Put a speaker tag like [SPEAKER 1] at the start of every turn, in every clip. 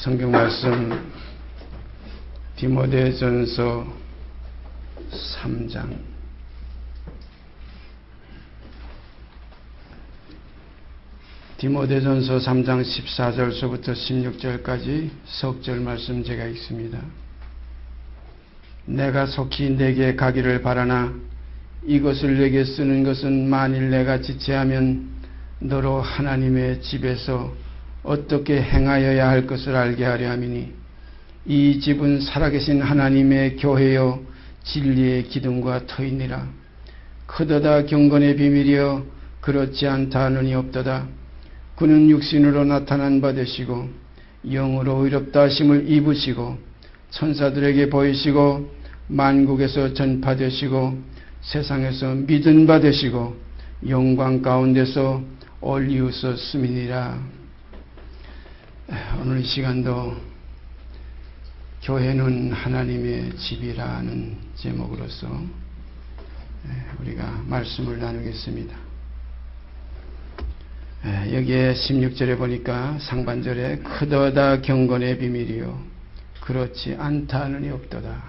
[SPEAKER 1] 성경 말씀 디모데전서 3장 디모데전서 3장 14절서부터 16절까지 석절 말씀 제가 읽습니다. 내가 속히 내게 가기를 바라나 이것을 내게 쓰는 것은 만일 내가 지체하면 너로 하나님의 집에서 어떻게 행하여야 할 것을 알게 하려 함이니 이 집은 살아계신 하나님의 교회요 진리의 기둥과 터이니라. 크도다 경건의 비밀이여 그렇지 않다 하느니 없도다. 그는 육신으로 나타난 바 되시고 영으로 의롭다 하심을 입으시고 천사들에게 보이시고 만국에서 전파되시고 세상에서 믿은 바 되시고 영광 가운데서 올리우셨음이니라. 오늘 이 시간도 교회는 하나님의 집이라는 제목으로서 우리가 말씀을 나누겠습니다. 여기에 16절에 보니까 상반절에 크도다 경건의 비밀이요 그렇지 않다 하느니 없도다.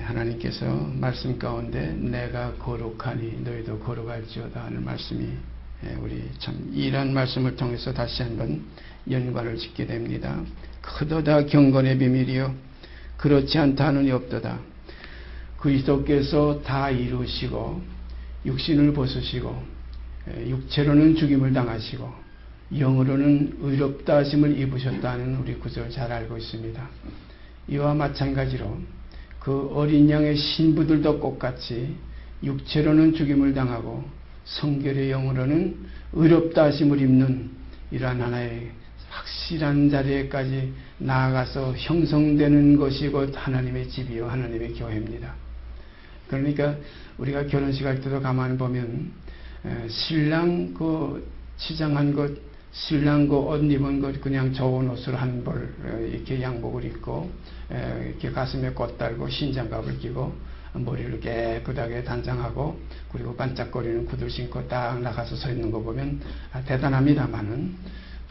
[SPEAKER 1] 하나님께서 말씀 가운데 내가 거룩하니 너희도 거룩할지어다 하는 말씀이 우리 참 이런 말씀을 통해서 다시 한번 연관을 짓게 됩니다. 크도다 경건의 비밀이요 그렇지 않다 하느니 없도다. 그리스도께서 다 이루시고 육신을 벗으시고 육체로는 죽임을 당하시고 영으로는 의롭다 하심을 입으셨다는 우리 구절 잘 알고 있습니다. 이와 마찬가지로 그 어린 양의 신부들도 똑같이 육체로는 죽임을 당하고 성결의 영으로는 의롭다 하심을 입는 이러한 하나의 확실한 자리에까지 나아가서 형성되는 것이 곧 하나님의 집이요 하나님의 교회입니다. 그러니까 우리가 결혼식 할 때도 가만히 보면 신랑 그 치장한 것, 신랑 그 옷 입은 것 그냥 좋은 옷을 한 벌 이렇게 양복을 입고 이렇게 가슴에 꽃 달고 신장갑을 끼고 머리를 깨끗하게 단장하고 그리고 반짝거리는 구두 신고 딱 나가서 서 있는 거 보면 대단합니다만은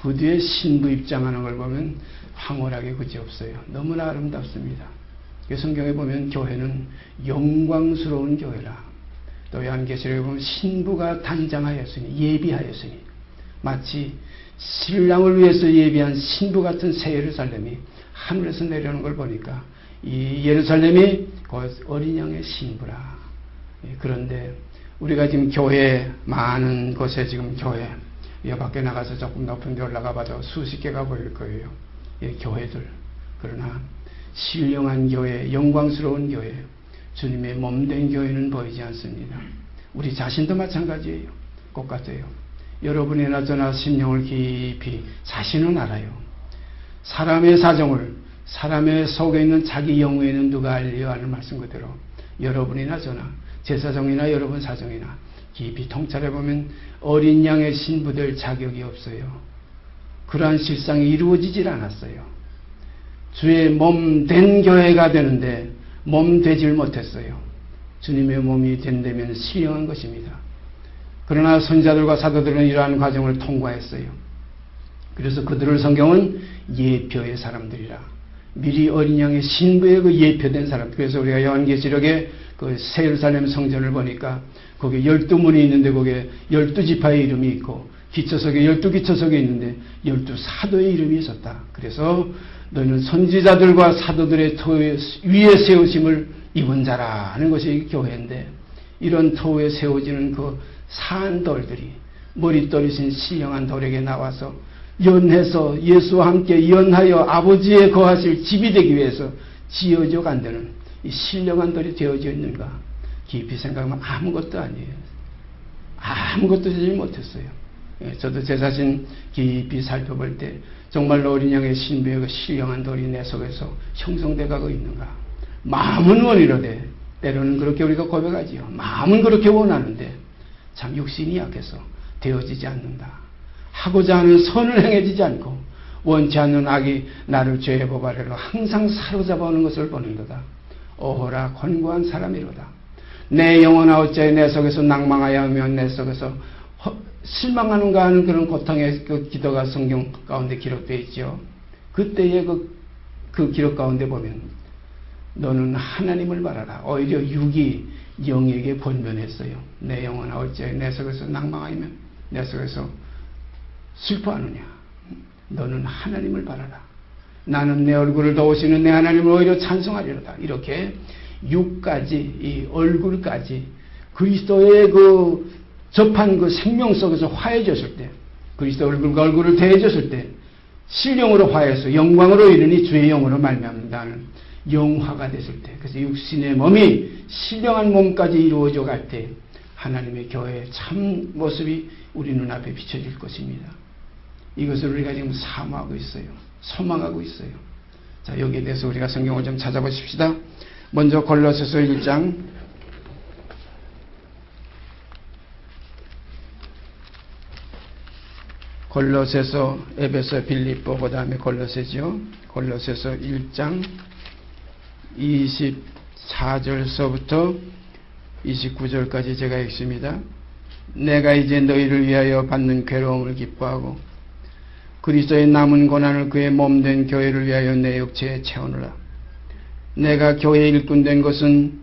[SPEAKER 1] 그 뒤에 신부 입장하는 걸 보면 황홀하게 그지없어요. 너무나 아름답습니다. 성경에 보면 교회는 영광스러운 교회라. 또 요한계시록에 보면 신부가 단장하였으니 예비하였으니 마치 신랑을 위해서 예비한 신부 같은 새 예루살렘이 하늘에서 내려오는 걸 보니까 이 예루살렘이 곧 어린 양의 신부라. 그런데 우리가 지금 교회 많은 곳에 지금 교회 이 밖에 나가서 조금 높은 데 올라가 봐도 수십 개가 보일 거예요. 교회들. 그러나 신령한 교회, 영광스러운 교회, 주님의 몸된 교회는 보이지 않습니다. 우리 자신도 마찬가지예요. 똑같아요. 여러분이나 저나 심령을 깊이 자신은 알아요. 사람의 사정을, 사람의 속에 있는 자기 영혼에는 누가 알려 하는 말씀 그대로 여러분이나 저나 제 사정이나 여러분 사정이나 깊이 통찰해보면 어린 양의 신부될 자격이 없어요. 그러한 실상이 이루어지질 않았어요. 주의 몸 된 교회가 되는데 몸 되질 못했어요. 주님의 몸이 된다면 신령한 것입니다. 그러나 선지자들과 사도들은 이러한 과정을 통과했어요. 그래서 그들을 성경은 예표의 사람들이라. 미리 어린 양의 신부의 그 예표된 사람. 그래서 우리가 요한계시록에 그 새 예루살렘 성전을 보니까 거기에 12문이 있는데 거기에 12지파의 이름이 있고 기초석에 12기초석이 있는데 12사도의 이름이 있었다. 그래서 너희는 선지자들과 사도들의 터 위에 세우심을 입은 자라 하는 것이 교회인데 이런 터에 세워지는 그 사한 돌들이 머릿돌이신 신령한 돌에게 나와서 연해서 예수와 함께 연하여 아버지의 거하실 집이 되기 위해서 지어져 간다는 이 신령한 돌이 되어져 있는가 깊이 생각하면 아무것도 아니에요. 아무것도 되지 못했어요. 저도 제 자신 깊이 살펴볼 때 정말로 어린 양의 신부의 그 신령한 돌이 내 속에서 형성돼 가고 있는가. 마음은 원이로되 때로는 그렇게 우리가 고백하지요. 마음은 그렇게 원하는데 참 육신이 약해서 되어지지 않는다. 하고자 하는 선을 행해지지 않고 원치 않는 악이 나를 죄의 법 아래로 항상 사로잡아 오는 것을 보는도다. 오호라 권고한 사람이로다. 내 영혼아 어찌 내 속에서 낭망하여 하면 내 속에서 실망하는가 하는 그런 고통의 그 기도가 성경 가운데 기록되어 있죠. 그때의 그 기록 가운데 보면 너는 하나님을 바라라. 오히려 육이 영에게 권면했어요. 내 영혼아 어찌 내 속에서 낭망하며 내 속에서 슬퍼하느냐. 너는 하나님을 바라라. 나는 내 얼굴을 도우시는 내 하나님을 오히려 찬송하리로다. 이렇게 육까지 이 얼굴까지 그리스도의 그 접한 그 생명 속에서 화해졌을 때, 그리스도 얼굴과 얼굴을 대해졌을 때 신령으로 화해해서 영광으로 이르니 주의 영으로 말미암는다는 영화가 됐을 때, 그래서 육신의 몸이 신령한 몸까지 이루어져 갈 때 하나님의 교회의 참 모습이 우리 눈앞에 비춰질 것입니다. 이것을 우리가 지금 사모하고 있어요. 소망하고 있어요. 자, 여기에 대해서 우리가 성경을 좀 찾아보십시다. 먼저 골로새서 1장 골로새서, 에베소, 빌립보, 그 다음에 골로새죠. 골로새서 1장 24절서부터 29절까지 제가 읽습니다. 내가 이제 너희를 위하여 받는 괴로움을 기뻐하고 그리스도의 남은 고난을 그의 몸된 교회를 위하여 내 육체에 채우느라. 내가 교회의 일꾼 된 것은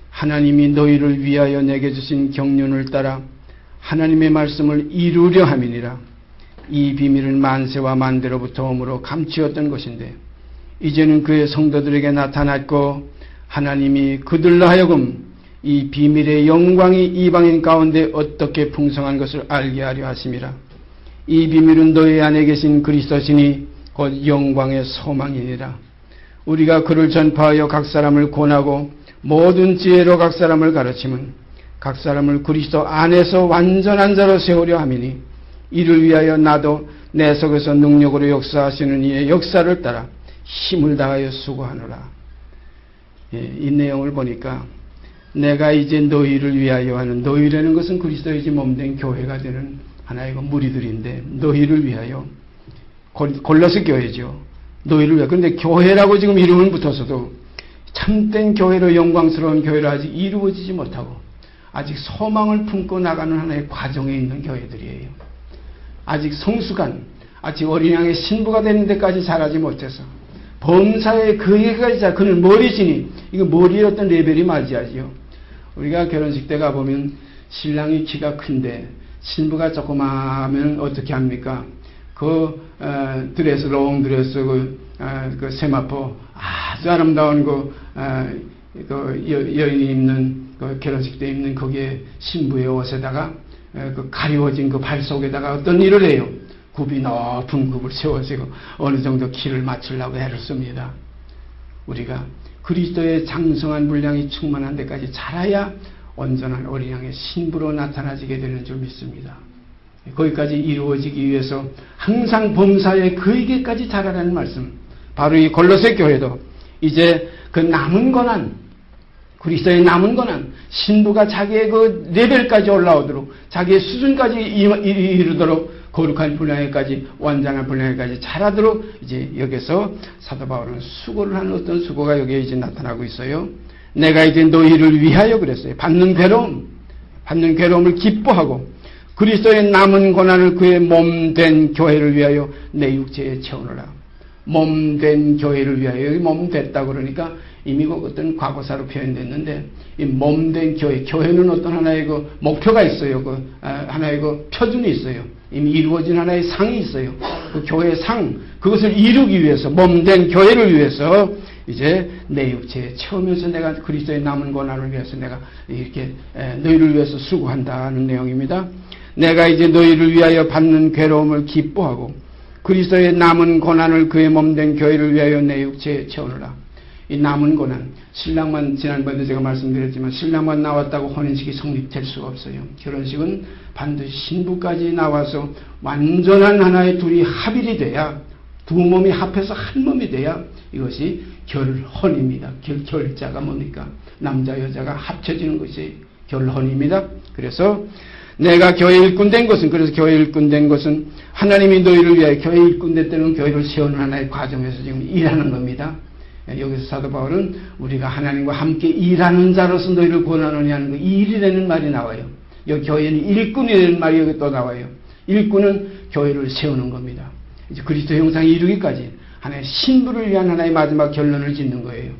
[SPEAKER 1] 하나님이 너희를 위하여 내게 주신 경륜을 따라 하나님의 말씀을 이루려 함이니라. 이 비밀은 만세와 만대로부터 오므로 감추었던 것인데 이제는 그의 성도들에게 나타났고 하나님이 그들로 하여금 이 비밀의 영광이 이방인 가운데 어떻게 풍성한 것을 알게 하려 하심이라. 이 비밀은 너희 안에 계신 그리스도시니 곧 영광의 소망이니라. 우리가 그를 전파하여 각 사람을 권하고 모든 지혜로 각 사람을 가르치면 각 사람을 그리스도 안에서 완전한 자로 세우려 함이니 이를 위하여 나도 내 속에서 능력으로 역사하시는 이의 역사를 따라 힘을 다하여 수고하노라. 이 내용을 보니까 내가 이제 너희를 위하여 하는, 너희라는 것은 그리스도의 몸된 교회가 되는 하나의 무리들인데 너희를 위하여, 골로새 교회죠. 너희를 위하여. 그런데 교회라고 지금 이름은 붙어서도 참된 교회로, 영광스러운 교회로 아직 이루어지지 못하고 아직 소망을 품고 나가는 하나의 과정에 있는 교회들이에요. 아직 성숙한, 아직 어린 양의 신부가 되는 데까지 자라지 못해서 범사에 그에까지 그는 머리지니, 이거 머리의 어떤 레벨이 맞이하지요. 우리가 결혼식 때 가보면 신랑이 키가 큰데 신부가 조그마하면 어떻게 합니까? 드레스, 롱 드레스, 그 세마포, 아주 아름다운 여인이 입는, 결혼식 때 입는 거기에 신부의 옷에다가 그 가리워진 그 발 속에다가 어떤 일을 해요? 굽이 높은 굽을 세워지고 어느 정도 키를 맞추려고 애를 씁니다. 우리가 그리스도의 장성한 분량이 충만한 데까지 자라야 온전한 어린 양의 신부로 나타나지게 되는 줄 믿습니다. 거기까지 이루어지기 위해서 항상 범사에 그에게까지 자라라는 말씀. 바로 이 골로새 교회도 이제 그 남은 고난, 그리스도의 남은 고난, 신부가 자기의 그 레벨까지 올라오도록, 자기의 수준까지 이르도록, 거룩한 분량에까지, 완전한 분량에까지 자라도록 이제 여기서 사도 바울은 수고를 하는 어떤 수고가 여기에 이제 나타나고 있어요. 내가 이제 너희를 위하여 그랬어요. 받는 괴로움을 기뻐하고 그리스도의 남은 고난을 그의 몸된 교회를 위하여 내 육체에 채우느라. 몸된 교회를 위하여, 여기 몸 됐다 그러니까 이미 그 어떤 과거사로 표현됐는데, 이 몸된 교회는 어떤 하나의 그 목표가 있어요. 하나의 그 표준이 있어요. 이미 이루어진 하나의 상이 있어요. 그 교회의 상, 그것을 이루기 위해서, 몸된 교회를 위해서 이제 내 육체에 채우면서 내가 그리스도의 남은 고난을 위해서 내가 이렇게 너희를 위해서 수고한다는 내용입니다. 내가 이제 너희를 위하여 받는 괴로움을 기뻐하고 그리스도의 남은 고난을 그의 몸된 교회를 위하여 내 육체에 채우느라. 이 남은 고난, 신랑만, 지난번에 제가 말씀드렸지만 신랑만 나왔다고 혼인식이 성립될 수가 없어요. 결혼식은 반드시 신부까지 나와서 완전한 하나의 둘이 합일이 돼야, 두 몸이 합해서 한 몸이 돼야 이것이 결혼입니다. 결자가 뭡니까? 남자 여자가 합쳐지는 것이 결혼입니다. 그래서 내가 교회 일꾼 된 것은, 그래서 교회 일꾼 된 것은 하나님이 너희를 위하여, 교회 일꾼 된 때는 교회를 세우는 하나의 과정에서 지금 일하는 겁니다. 여기서 사도 바울은 우리가 하나님과 함께 일하는 자로서 너희를 권하느냐 하는 그 일이라는 말이 나와요. 여기 교회는 일꾼이라는 말이 여기 또 나와요. 일꾼은 교회를 세우는 겁니다. 이제 그리스도 형상에 이르기까지 하나의 신부를 위한 하나의 마지막 결론을 짓는 거예요.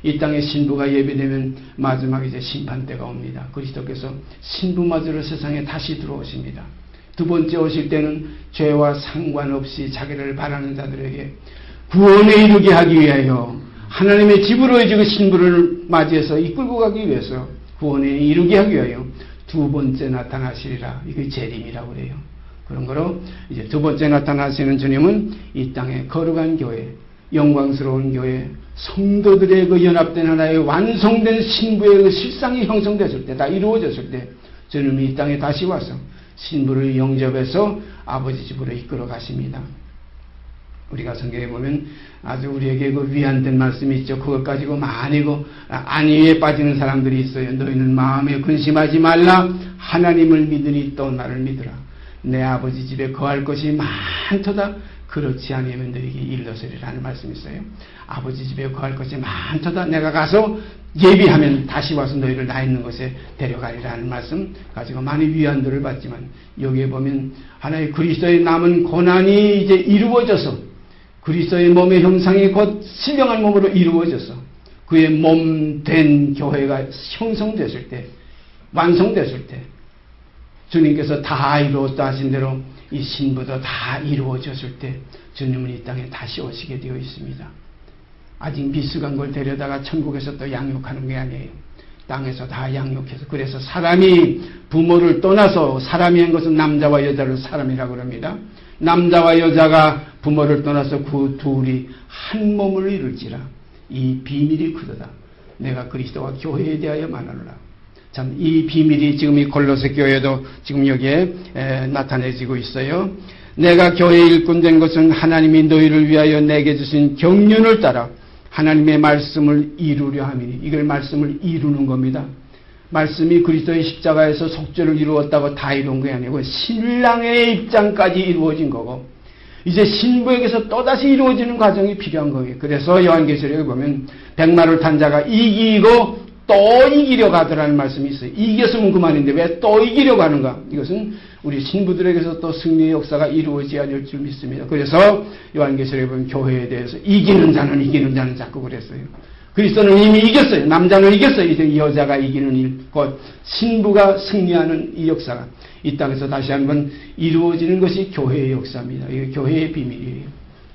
[SPEAKER 1] 이 땅에 신부가 예배되면 마지막 이제 심판 때가 옵니다. 그리스도께서 신부마저로 세상에 다시 들어오십니다. 두 번째 오실 때는 죄와 상관없이 자기를 바라는 자들에게 구원에 이르게 하기 위하여 하나님의 집으로 해주고 신부를 맞이해서 이끌고 가기 위해서 구원에 이르게 하기 위하여 두 번째 나타나시리라. 이게 재림이라고 그래요. 그런 거로 이제 두 번째 나타나시는 주님은 이 땅에 거룩한 교회, 영광스러운 교회, 성도들의 그 연합된 하나의 완성된 신부의 그 실상이 형성됐을 때, 다 이루어졌을 때 주님이 이 땅에 다시 와서 신부를 영접해서 아버지 집으로 이끌어 가십니다. 우리가 성경에 보면 아주 우리에게 그 위안된 말씀이 있죠. 그것 가지고 많이 그 안위에 빠지는 사람들이 있어요. 너희는 마음에 근심하지 말라. 하나님을 믿으니 또 나를 믿으라. 내 아버지 집에 거할 것이 많도다. 그렇지 않으면 너희에게 일러서리라는 말씀이 있어요. 아버지 집에 거할 것이 많도다. 내가 가서 예비하면 다시 와서 너희를 나 있는 곳에 데려가리라는 말씀 가지고 많이 위안들을 받지만 여기에 보면 하나의 그리스도의 남은 고난이 이제 이루어져서 그리스도의 몸의 형상이 곧 신령한 몸으로 이루어져서 그의 몸 된 교회가 형성됐을 때, 완성됐을 때 주님께서 다 이루었다 하신 대로 이 신부도 다 이루어졌을 때 주님은 이 땅에 다시 오시게 되어 있습니다. 아직 미숙한 걸 데려다가 천국에서 또 양육하는 게 아니에요. 땅에서 다 양육해서. 그래서 사람이 부모를 떠나서 사람이 한 것은 남자와 여자를 사람이라고 합니다. 남자와 여자가 부모를 떠나서 그 둘이 한 몸을 이룰지라. 이 비밀이 크도다. 내가 그리스도와 교회에 대하여 말하노라. 참 이 비밀이 지금 이 골로새 교회도 지금 여기에 나타내지고 있어요. 내가 교회의 일꾼 된 것은 하나님이 너희를 위하여 내게 주신 경륜을 따라 하나님의 말씀을 이루려 함이니. 이걸 말씀을 이루는 겁니다. 말씀이 그리스도의 십자가에서 속죄를 이루었다고 다 이룬 게 아니고 신랑의 입장까지 이루어진 거고 이제 신부에게서 또다시 이루어지는 과정이 필요한 거예요. 그래서 요한계시록에 보면 백마를 탄 자가 이기고 또 이기려고 하더라는 말씀이 있어요. 이겼으면 그만인데 왜 또 이기려고 하는가? 이것은 우리 신부들에게서 또 승리의 역사가 이루어져야 될 줄 믿습니다. 그래서 요한계시록에 보면 교회에 대해서 이기는 자는 자꾸 그랬어요. 그리스도는 이미 이겼어요. 남자는 이겼어요. 이제 여자가 이기는 일, 곧 신부가 승리하는 이 역사가 이 땅에서 다시 한번 이루어지는 것이 교회의 역사입니다. 이게 교회의 비밀이에요.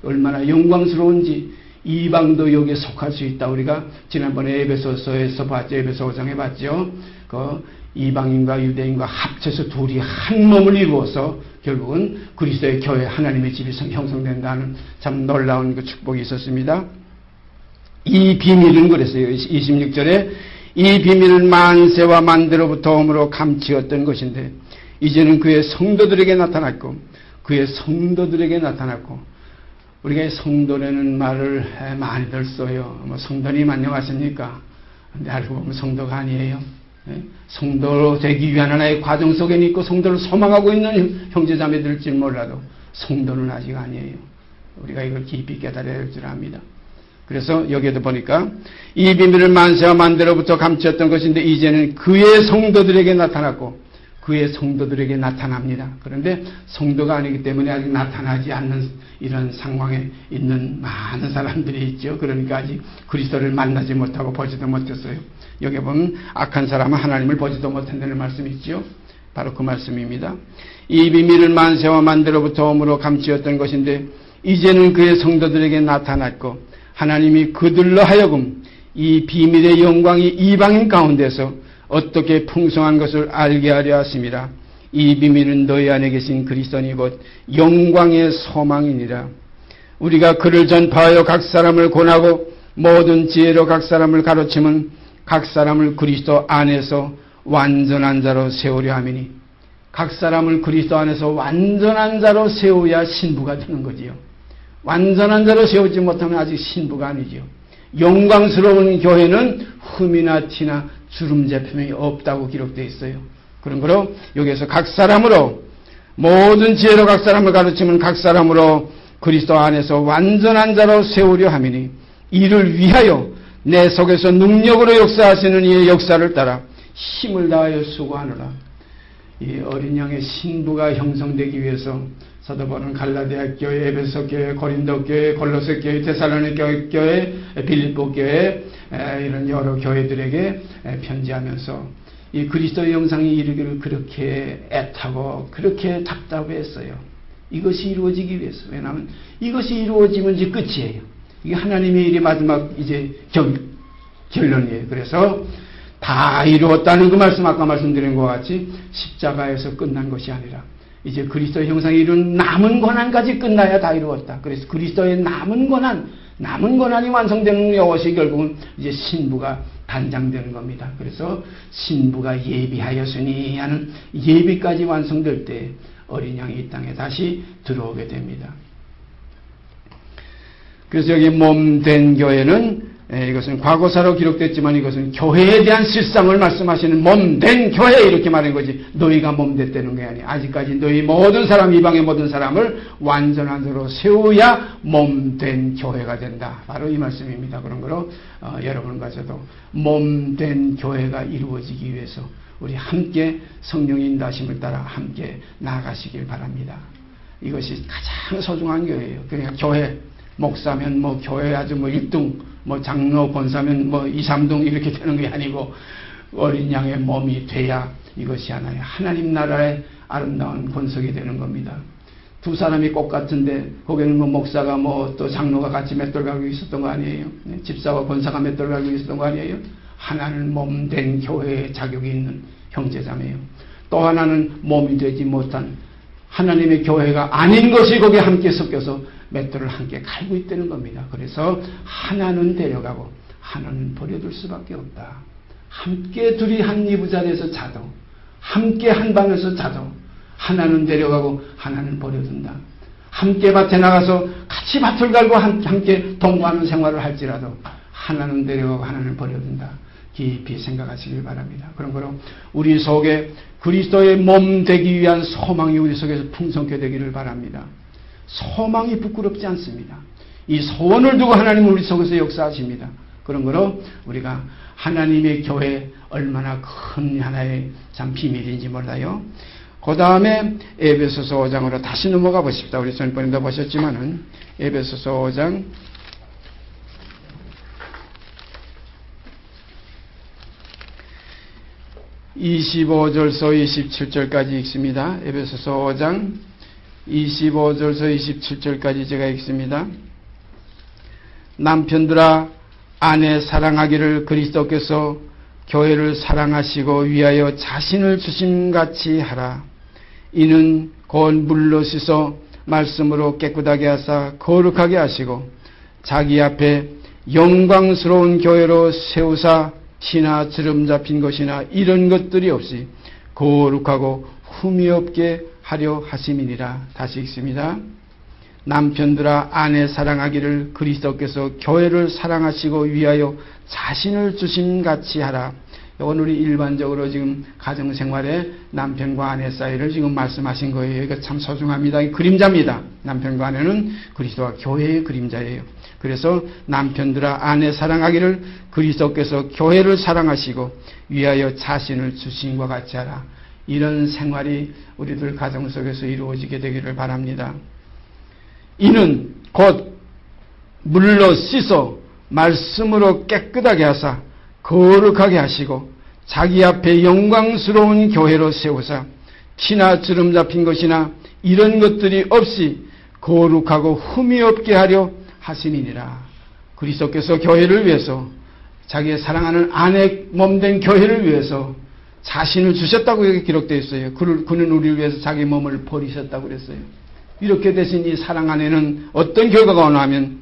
[SPEAKER 1] 얼마나 영광스러운지 이방도 여기에 속할 수 있다. 우리가 지난번에 에베소서에서 봤죠. 에베소 5장에 봤죠. 그 이방인과 유대인과 합쳐서 둘이 한 몸을 이루어서 결국은 그리스도의 교회 하나님의 집이 형성된다는 참 놀라운 그 축복이 있었습니다. 이 비밀은 그랬어요. 26절에 이 비밀은 만세와 만대로부터 오므로 감추었던 것인데 이제는 그의 성도들에게 나타났고 그의 성도들에게 나타났고 우리가 성도라는 말을 많이들 써요. 뭐 성도님 안녕하십니까? 근데 알고 보면 성도가 아니에요. 성도로 되기 위한 하나의 과정 속에 있고 성도를 소망하고 있는 형제자매들일지 몰라도 성도는 아직 아니에요. 우리가 이걸 깊이 깨달아야 할 줄 압니다. 그래서 여기에도 보니까 이 비밀을 만세와 만대로부터 감추었던 것인데 이제는 그의 성도들에게 나타났고 그의 성도들에게 나타납니다. 그런데 성도가 아니기 때문에 아직 나타나지 않는 이런 상황에 있는 많은 사람들이 있죠. 그러니까 아직 그리스도를 만나지 못하고 보지도 못했어요. 여기 보면 악한 사람은 하나님을 보지도 못한다는 말씀이 있죠. 바로 그 말씀입니다. 이 비밀을 만세와 만대로부터 오므로 감추었던 것인데 이제는 그의 성도들에게 나타났고 하나님이 그들로 하여금 이 비밀의 영광이 이방인 가운데서 어떻게 풍성한 것을 알게 하려 하심이라. 이 비밀은 너희 안에 계신 그리스도니 곧 영광의 소망이니라. 우리가 그를 전파하여 각 사람을 권하고 모든 지혜로 각 사람을 가르치면 각 사람을 그리스도 안에서 완전한 자로 세우려 함이니. 각 사람을 그리스도 안에서 완전한 자로 세워야 신부가 되는 거지요. 완전한 자로 세우지 못하면 아직 신부가 아니지요. 영광스러운 교회는 흠이나 티나 주름 잡힘이 없다고 기록되어 있어요. 그런 거로 여기에서 각 사람으로 모든 지혜로 각 사람을 가르치면 각 사람으로 그리스도 안에서 완전한 자로 세우려 함이니 이를 위하여 내 속에서 능력으로 역사하시는 이의 역사를 따라 힘을 다하여 수고하노라. 이 어린 양의 신부가 형성되기 위해서 사도 바울은 갈라디아 교회, 에베소 교회, 고린도 교회, 골로새 교회, 데살로니가 교회, 빌립보 교회 이런 여러 교회들에게 편지하면서 이 그리스도의 영상이 이르기를 그렇게 애타고 그렇게 답답했어요. 이것이 이루어지기 위해서. 왜냐하면 이것이 이루어지면 이제 끝이에요. 이게 하나님의 일이 마지막 이제 결론이에요. 그래서 다 이루었다는 그 말씀, 아까 말씀드린 것 같이 십자가에서 끝난 것이 아니라 이제 그리스도의 형상이 이룬 남은 고난까지 끝나야 다 이루었다. 그래서 그리스도의 남은 고난이 완성되는 것이 결국은 이제 신부가 단장되는 겁니다. 그래서 신부가 예비하였으니 하는 예비까지 완성될 때 어린 양이 이 땅에 다시 들어오게 됩니다. 그래서 여기 몸된 교회는 이것은 과거사로 기록됐지만 이것은 교회에 대한 실상을 말씀하시는 몸된 교회 이렇게 말한 거지 너희가 몸됐다는 게 아니야. 아직까지 너희 모든 사람 이방의 모든 사람을 완전한 자로 세워야 몸된 교회가 된다. 바로 이 말씀입니다. 그런 거로 여러분과 저도 몸된 교회가 이루어지기 위해서 우리 함께 성령의 인도하심을 따라 함께 나아가시길 바랍니다. 이것이 가장 소중한 교회예요. 그러니까 교회 목사면 뭐 교회 아주 뭐 1등 뭐 장로 권사면 뭐 2, 3등 이렇게 되는 게 아니고 어린 양의 몸이 돼야 이것이 하나의 하나님 나라의 아름다운 권석이 되는 겁니다. 두 사람이 똑같은데 거기는 뭐 목사가 뭐 또 장로가 같이 맷돌 갈고 있었던 거 아니에요? 집사와 권사가 맷돌 갈고 있었던 거 아니에요? 하나는 몸된 교회의 자격이 있는 형제자매요. 또 하나는 몸이 되지 못한 하나님의 교회가 아닌 것이 거기에 함께 섞여서 맷돌을 함께 갈고 있다는 겁니다. 그래서 하나는 데려가고 하나는 버려둘 수밖에 없다. 함께 둘이 한 이부자리에서 자도 함께 한 방에서 자도 하나는 데려가고 하나는 버려둔다. 함께 밭에 나가서 같이 밭을 갈고 함께 동거하는 생활을 할지라도 하나는 데려가고 하나는 버려둔다. 깊이 생각하시길 바랍니다. 그런 거로 우리 속에 그리스도의 몸 되기 위한 소망이 우리 속에서 풍성케 되기를 바랍니다. 소망이 부끄럽지 않습니다. 이 소원을 두고 하나님은 우리 속에서 역사하십니다. 그런 거로 우리가 하나님의 교회 얼마나 큰 하나의 참 비밀인지 몰라요. 그 다음에 에베소서 5장으로 다시 넘어가 보십시다. 우리 전번에도 보셨지만은 에베소서 5장 25절서 27절까지 읽습니다. 에베소서 5장 25절서 27절까지 제가 읽습니다. 남편들아 아내 사랑하기를 그리스도께서 교회를 사랑하시고 위하여 자신을 주심같이 하라. 이는 곧 물로 씻어 말씀으로 깨끗하게 하사 거룩하게 하시고 자기 앞에 영광스러운 교회로 세우사 티나 주름 잡힌 것이나 이런 것들이 없이 거룩하고 흠이 없게 하려 하심이니라. 다시 읽습니다. 남편들아 아내 사랑하기를 그리스도께서 교회를 사랑하시고 위하여 자신을 주심같이 하라. 이건 우리 일반적으로 지금 가정생활에 남편과 아내 사이를 지금 말씀하신 거예요. 이거 참 소중합니다. 그림자입니다. 남편과 아내는 그리스도와 교회의 그림자예요. 그래서 남편들아 아내 사랑하기를 그리스도께서 교회를 사랑하시고 위하여 자신을 주심과 같이 하라. 이런 생활이 우리들 가정 속에서 이루어지게 되기를 바랍니다. 이는 곧 물로 씻어 말씀으로 깨끗하게 하사 거룩하게 하시고 자기 앞에 영광스러운 교회로 세우사 티나 주름 잡힌 것이나 이런 것들이 없이 거룩하고 흠이 없게 하려 하시니라. 그리스도께서 교회를 위해서 자기의 사랑하는 아내 몸된 교회를 위해서 자신을 주셨다고 여기 기록되어 있어요. 그는 우리를 위해서 자기 몸을 버리셨다고 그랬어요. 이렇게 되신 이 사랑 안에는 어떤 결과가 오나 하면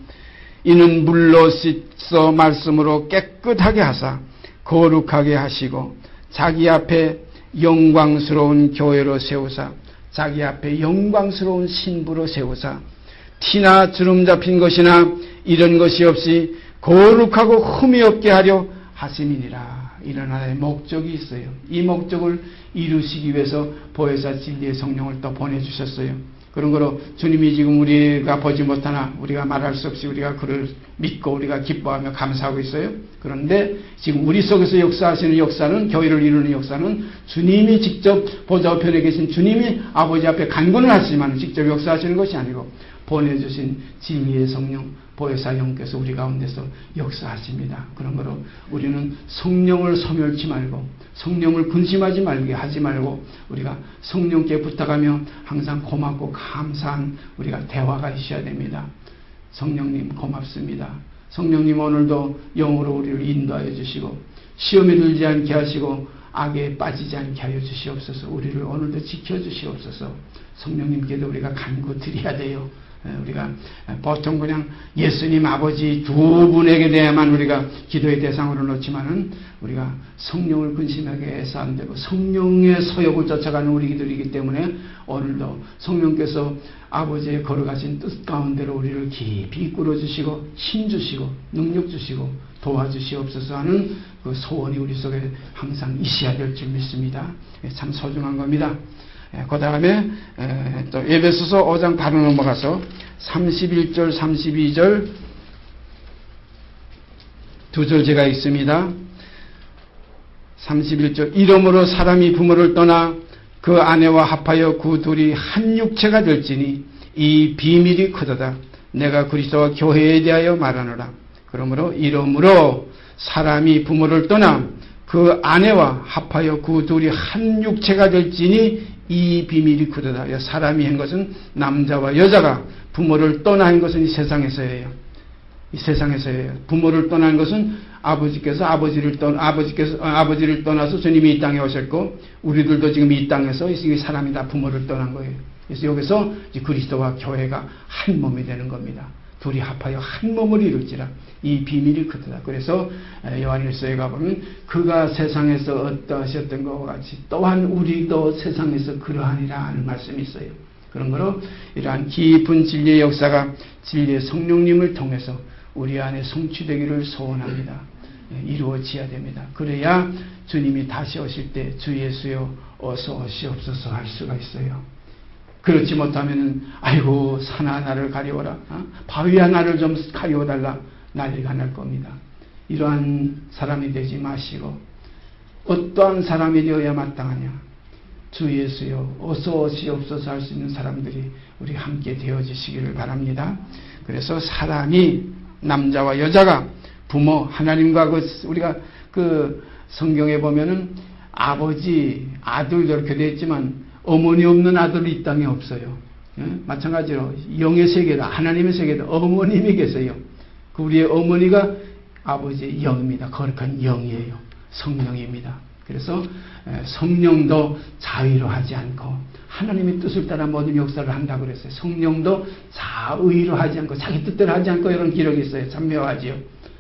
[SPEAKER 1] 이는 물로 씻어 말씀으로 깨끗하게 하사 거룩하게 하시고 자기 앞에 영광스러운 교회로 세우사 자기 앞에 영광스러운 신부로 세우사 티나 주름 잡힌 것이나 이런 것이 없이 거룩하고 흠이 없게 하려 하심이니라. 이런 하나의 목적이 있어요. 이 목적을 이루시기 위해서 보혜사 진리의 성령을 또 보내주셨어요. 그런 거로 주님이 지금 우리가 보지 못하나 우리가 말할 수 없이 우리가 그를 믿고 우리가 기뻐하며 감사하고 있어요. 그런데 지금 우리 속에서 역사하시는 역사는, 교회를 이루는 역사는 주님이 직접 보좌 우편에 계신 주님이 아버지 앞에 간구는 하시지만 직접 역사하시는 것이 아니고 보내주신 진리의 성령 보혜사 영께서 우리 가운데서 역사하십니다. 그런 거로 우리는 성령을 소멸치 말고 성령을 근심하지 말게 하지 말고 우리가 성령께 부탁하며 항상 고맙고 감사한 우리가 대화가 있어야 됩니다. 성령님 고맙습니다. 성령님 오늘도 영으로 우리를 인도하여 주시고 시험에 들지 않게 하시고 악에 빠지지 않게 하여 주시옵소서. 우리를 오늘도 지켜주시옵소서. 성령님께도 우리가 간구 드려야 돼요. 우리가 보통 그냥 예수님 아버지 두 분에게 대해야만 우리가 기도의 대상으로 놓지만은 우리가 성령을 근심하게 해서 안 되고 성령의 소욕을 쫓아가는 우리 기도이기 때문에 오늘도 성령께서 아버지의 걸어가신 뜻 가운데로 우리를 깊이 이끌어 주시고 힘 주시고 능력 주시고 도와주시옵소서 하는 그 소원이 우리 속에 항상 있어야 될 줄 믿습니다. 참 소중한 겁니다. 그 다음에 또 에베소서 5장 바로 넘어가서 31절 32절 두 절 제가 있습니다. 31절 이러므로 사람이 부모를 떠나 그 아내와 합하여 그 둘이 한 육체가 될지니 이 비밀이 크도다. 내가 그리스도와 교회에 대하여 말하노라. 그러므로 이러므로 사람이 부모를 떠나 그 아내와 합하여 그 둘이 한 육체가 될지니 이 비밀이 크도다. 사람이 한 것은 남자와 여자가 부모를 떠난 것은 이 세상에서예요. 이 세상에서예요. 부모를 떠난 것은 아버지께서 아버지를 떠나서 주님이 이 땅에 오셨고 우리들도 지금 이 땅에서 이 사람이 다 부모를 떠난 거예요. 그래서 여기서 그리스도와 교회가 한 몸이 되는 겁니다. 둘이 합하여 한 몸을 이룰지라. 이 비밀이 크도다. 그래서 요한일서에 가보면 그가 세상에서 어떠하셨던 것과 같이 또한 우리도 세상에서 그러하니라 하는 말씀이 있어요. 그런 거로 이러한 깊은 진리의 역사가 진리의 성령님을 통해서 우리 안에 성취되기를 소원합니다. 이루어져야 됩니다. 그래야 주님이 다시 오실 때 주 예수여 어서 오시옵소서 할 수가 있어요. 그렇지 못하면 아이고 산 하나를 가리워라, 바위 하나를 좀 가리워달라 난리가 날 겁니다. 이러한 사람이 되지 마시고 어떠한 사람이 되어야 마땅하냐, 주 예수여 어서 오시옵소서 할 수 있는 사람들이 우리 함께 되어지시기를 바랍니다. 그래서 사람이 남자와 여자가 부모 하나님과 우리가 그 성경에 보면은 아버지 아들도 이렇게 되어 있지만 어머니 없는 아들이 이 땅에 없어요. 마찬가지로 영의 세계다 하나님의 세계다 어머님이 계세요. 그 우리의 어머니가 아버지의 영입니다. 거룩한 영이에요. 성령입니다. 그래서 성령도 자의로 하지 않고 하나님의 뜻을 따라 모든 역사를 한다고 그랬어요. 성령도 자의로 하지 않고 자기 뜻대로 하지 않고 이런 기록이 있어요. 참 묘하지요.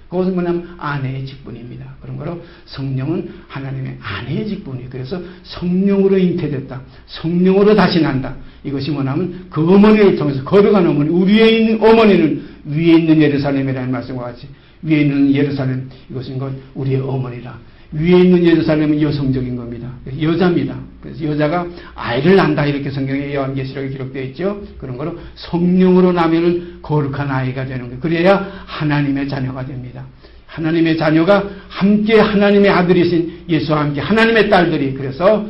[SPEAKER 1] 그것은 뭐냐면 아내의 직분입니다. 그런 거로 성령은 하나님의 아내의 직분이에요. 그래서 성령으로 잉태됐다. 성령으로 다시 난다. 이것이 뭐냐면 그 어머니를 통해서 거룩한 어머니, 우리에 있는 어머니는 위에 있는 예루살렘이라는 말씀과 같이 위에 있는 예루살렘, 이것은 곧 우리의 어머니라. 위에 있는 예루살렘은 여성적인 겁니다. 여자입니다. 그래서 여자가 아이를 낳는다 이렇게 성경에 요한계시록에 기록되어 있죠. 그런 거로 성령으로 나면은 거룩한 아이가 되는 거예요. 그래야 하나님의 자녀가 됩니다. 하나님의 자녀가 함께 하나님의 아들이신 예수와 함께 하나님의 딸들이, 그래서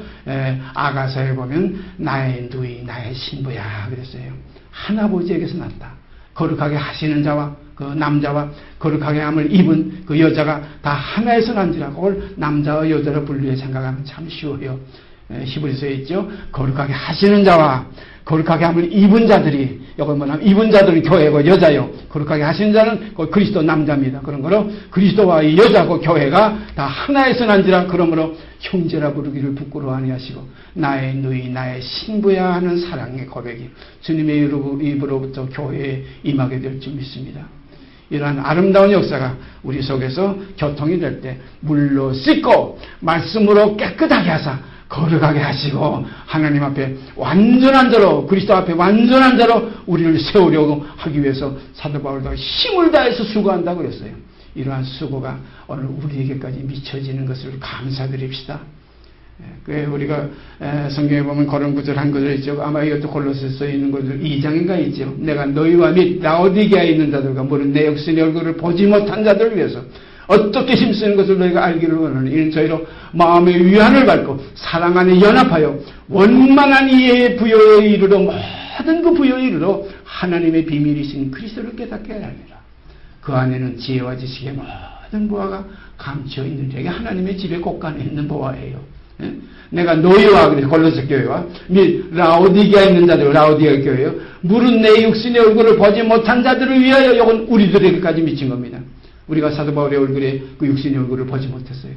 [SPEAKER 1] 아가서에 보면 나의 누이 나의 신부야 그랬어요. 하나아버지에게서 났다. 거룩하게 하시는 자와 그 남자와 거룩하게 함을 입은 그 여자가 다 하나에서 난지라. 그걸 남자와 여자로 분류해 생각하면 참 쉬워요. 히브리서에 있죠. 거룩하게 하시는 자와 거룩하게 함을 입은 자들이, 이건 뭐냐면 입은 자들은 교회고 여자요. 거룩하게 하시는 자는 그리스도 남자입니다. 그런 거로 그리스도와 이 여자고 교회가 다 하나에서 난지라. 그러므로 형제라 부르기를 부끄러워하니 하시고 나의 누이 나의 신부야 하는 사랑의 고백이 주님의 입으로부터 교회에 임하게 될 줄 믿습니다. 이러한 아름다운 역사가 우리 속에서 교통이 될 때 물로 씻고 말씀으로 깨끗하게 하사 거룩하게 하시고 하나님 앞에 완전한 자로, 그리스도 앞에 완전한 자로 우리를 세우려고 하기 위해서 사도 바울도 힘을 다해서 수고한다고 그랬어요. 이러한 수고가 오늘 우리에게까지 미쳐지는 것을 감사드립시다. 그 우리가 성경에 보면 그런 구절 한 구절 있죠. 아마 이것도 골로새서에 있는 구절 2장인가 있죠. 내가 너희와 및 라오디게아에 있는 자들과 물은 내 육신의 얼굴을 보지 못한 자들을 위해서 어떻게 힘쓰는 것을 너희가 알기를 원하는 이는 저희로 마음의 위안을 받고 사랑 안에 연합하여 원만한 이해의 부여에 이르러 모든 그 부여에 이르러 하나님의 비밀이신 그리스도를 깨닫게 하리라. 그 안에는 지혜와 지식의 모든 보화가 감추어 있는 이게 하나님의 집의 곳간에 있는 보화예요. 내가 너희와 그래 골로새 교회와 및 라오디게아에 있는 자들 라오디게아 교회요 물은 내 육신의 얼굴을 보지 못한 자들을 위하여 이건 우리들에게까지 미친 겁니다. 우리가 사도 바울의 얼굴에 그 육신의 얼굴을 보지 못했어요.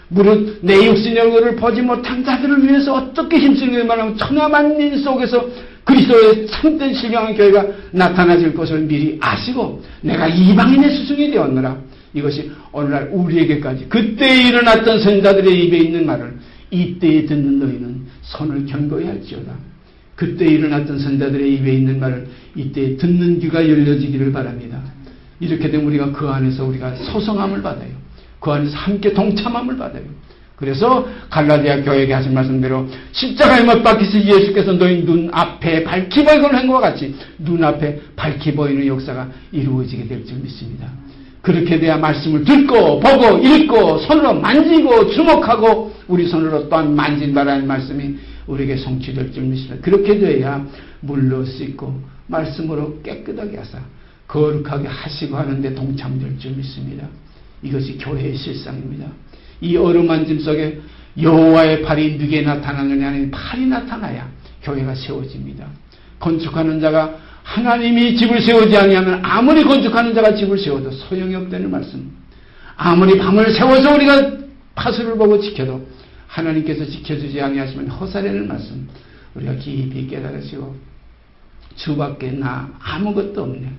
[SPEAKER 1] 물은 내 육신의 얼굴을 보지 못한 자들을 위해서 어떻게 힘쓰는 말하면 천하만민 속에서 그리스도의 참된 신령한 교회가 나타나질 것을 미리 아시고 내가 이방인의 스승이 되었노라. 이것이 오늘날 우리에게까지 그때 일어났던 선자들의 입에 있는 말을 이때에 듣는 너희는 손을 견고히 할지어다. 그때 일어났던 선자들의 입에 있는 말을 이때에 듣는 귀가 열려지기를 바랍니다. 이렇게 되면 우리가 그 안에서 우리가 소성함을 받아요. 그 안에서 함께 동참함을 받아요. 그래서 갈라디아 교회에게 하신 말씀대로 십자가에 못 박히신 예수께서 너희 눈앞에 밝히 보이는 행과 같이 눈앞에 밝히 보이는 역사가 이루어지게 될 줄 믿습니다. 그렇게 돼야 말씀을 듣고 보고 읽고 손으로 만지고 주목하고 우리 손으로 또한 만진다라는 말씀이 우리에게 성취될 줄 믿습니다. 그렇게 돼야 물로 씻고 말씀으로 깨끗하게 하사 거룩하게 하시고 하는데 동참될 줄 믿습니다. 이것이 교회의 실상입니다. 이 어루만짐 속에 여호와의 팔이 누게 나타나느냐 하는 팔이 나타나야 교회가 세워집니다. 건축하는 자가 하나님이 집을 세우지 아니하면 아무리 건축하는 자가 집을 세워도 소용이 없다는 말씀. 아무리 밤을 세워서 우리가 파수를 보고 지켜도 하나님께서 지켜주지 아니하시면 허사라는 말씀. 우리가 깊이 깨달으시고 주밖에 나 아무것도 없네.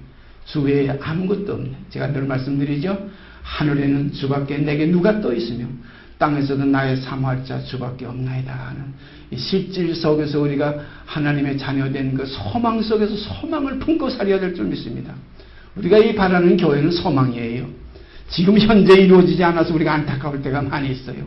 [SPEAKER 1] 주 외에 아무것도 없네. 제가 늘 말씀드리죠. 하늘에는 주밖에 내게 누가 또 있으며 땅에서도 나의 사모할 자 주밖에 없나이다 하는 이 실질 속에서 우리가 하나님의 자녀된 그 소망 속에서 소망을 품고 살아야 될 줄 믿습니다. 우리가 이 바라는 교회는 소망이에요. 지금 현재 이루어지지 않아서 우리가 안타까울 때가 많이 있어요.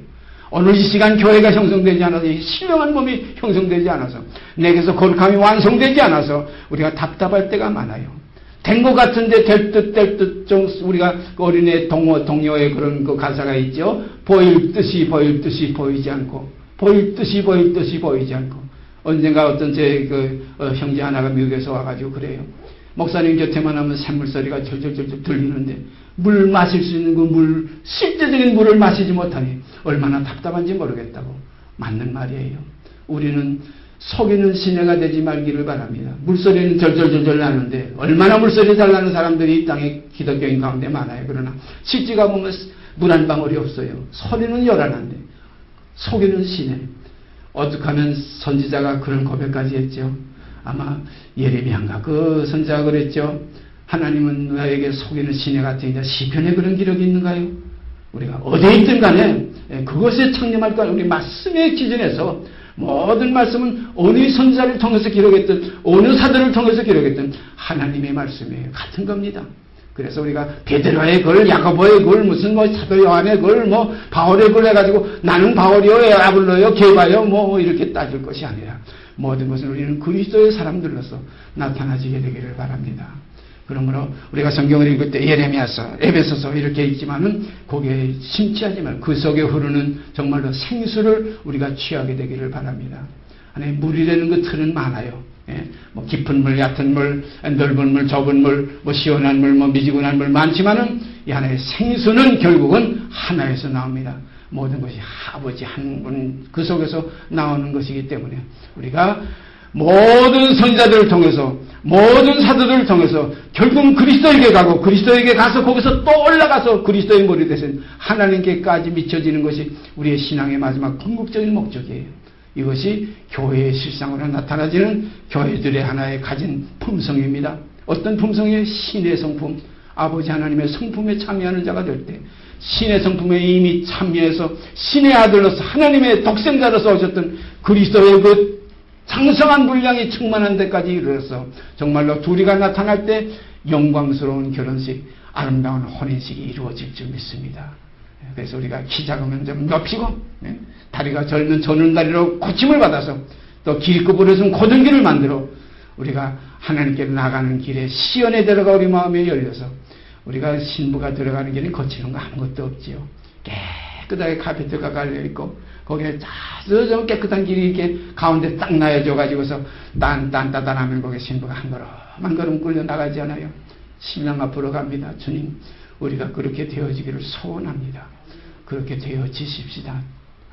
[SPEAKER 1] 오늘 이 시간 교회가 형성되지 않아서 이 신령한 몸이 형성되지 않아서 내게서 거룩함이 완성되지 않아서 우리가 답답할 때가 많아요. 된 것 같은데 될 듯 좀 우리가 어린애 동요의 그런 그 가사가 있죠. 보일 듯이 보이지 않고 보일 듯이 보이지 않고 언젠가 어떤 제 형제 하나가 미국에서 와가지고 그래요. 목사님 곁에만 하면 샘물소리가 절절절절 들리는데 물 마실 수 있는 그 물 실제적인 물을 마시지 못하니 얼마나 답답한지 모르겠다고. 맞는 말이에요. 우리는 속이는 시내가 되지 말기를 바랍니다. 물소리는 절절절절 나는데 얼마나 물소리 잘 나는 사람들이 이 땅에 기독교인 가운데 많아요. 그러나 실제가 보면 물 한 방울이 없어요. 소리는 요란한데 속이는 시내. 어떻게 하면 선지자가 그런 고백까지 했죠. 아마 예레미야인가 그 선지자가 그랬죠. 하나님은 너에게 속이는 시내 같으니까 시편에 그런 기록이 있는가요? 우리가 어디에 있든 간에 그것에 창념할 까 우리 말씀에 기준해서 모든 말씀은 어느 선지자를 통해서 기록했든 어느 사도를 통해서 기록했든 하나님의 말씀이에요. 같은 겁니다. 그래서 우리가 베드로의 글, 야고보의 글, 무슨 사도 요한의 글, 바울의 글 해가지고 나는 바울이요, 아볼로요, 게바요, 이렇게 따질 것이 아니라 모든 것은 우리는 그리스도의 사람들로서 나타나지게 되기를 바랍니다. 그러므로 우리가 성경을 읽을 때 예레미야서, 에베소서 이렇게 읽지만은 거기에 심취하지 말고 그 속에 흐르는 정말로 생수를 우리가 취하게 되기를 바랍니다. 안에 물이라는 그 틀은 많아요. 깊은 물, 얕은 물, 넓은 물, 좁은 물, 시원한 물, 미지근한 물 많지만은 이 하나의 생수는 결국은 하나에서 나옵니다. 모든 것이 아버지 한 분 그 속에서 나오는 것이기 때문에 우리가 모든 선지자들을 통해서 모든 사도들을 통해서 결국은 그리스도에게 가고 그리스도에게 가서 거기서 또 올라가서 그리스도의 머리 대신 하나님께까지 미쳐지는 것이 우리의 신앙의 마지막 궁극적인 목적이에요. 이것이 교회의 실상으로 나타나지는 교회들의 하나의 가진 품성입니다. 어떤 품성이에요? 신의 성품. 아버지 하나님의 성품에 참여하는 자가 될 때 신의 성품에 이미 참여해서 신의 아들로서 하나님의 독생자로서 오셨던 그리스도의 그 장성한 분량이 충만한 데까지 이르러서 정말로 둘이가 나타날 때 영광스러운 결혼식, 아름다운 혼인식이 이루어질 줄 믿습니다. 그래서 우리가 키 작으면 좀 높이고, 다리가 절면 저는 다리로 고침을 받아서 또 길이 구부러지면 곧은 길을 만들어 우리가 하나님께로 나가는 길에 시연에 들어가 우리 마음에 열려서 우리가 신부가 들어가는 길에 거치는 거 아무것도 없지요. 깨끗하게 카페트가 깔려있고 거기에 아주 깨끗한 길이 이렇게 가운데 딱 놔여져 가지고서 딴딴따단하면 거기에 신부가 한 걸음 한 걸음 끌려 나가지 않아요. 신랑 앞으로 갑니다. 주님, 우리가 그렇게 되어지기를 소원합니다. 그렇게 되어지십시다.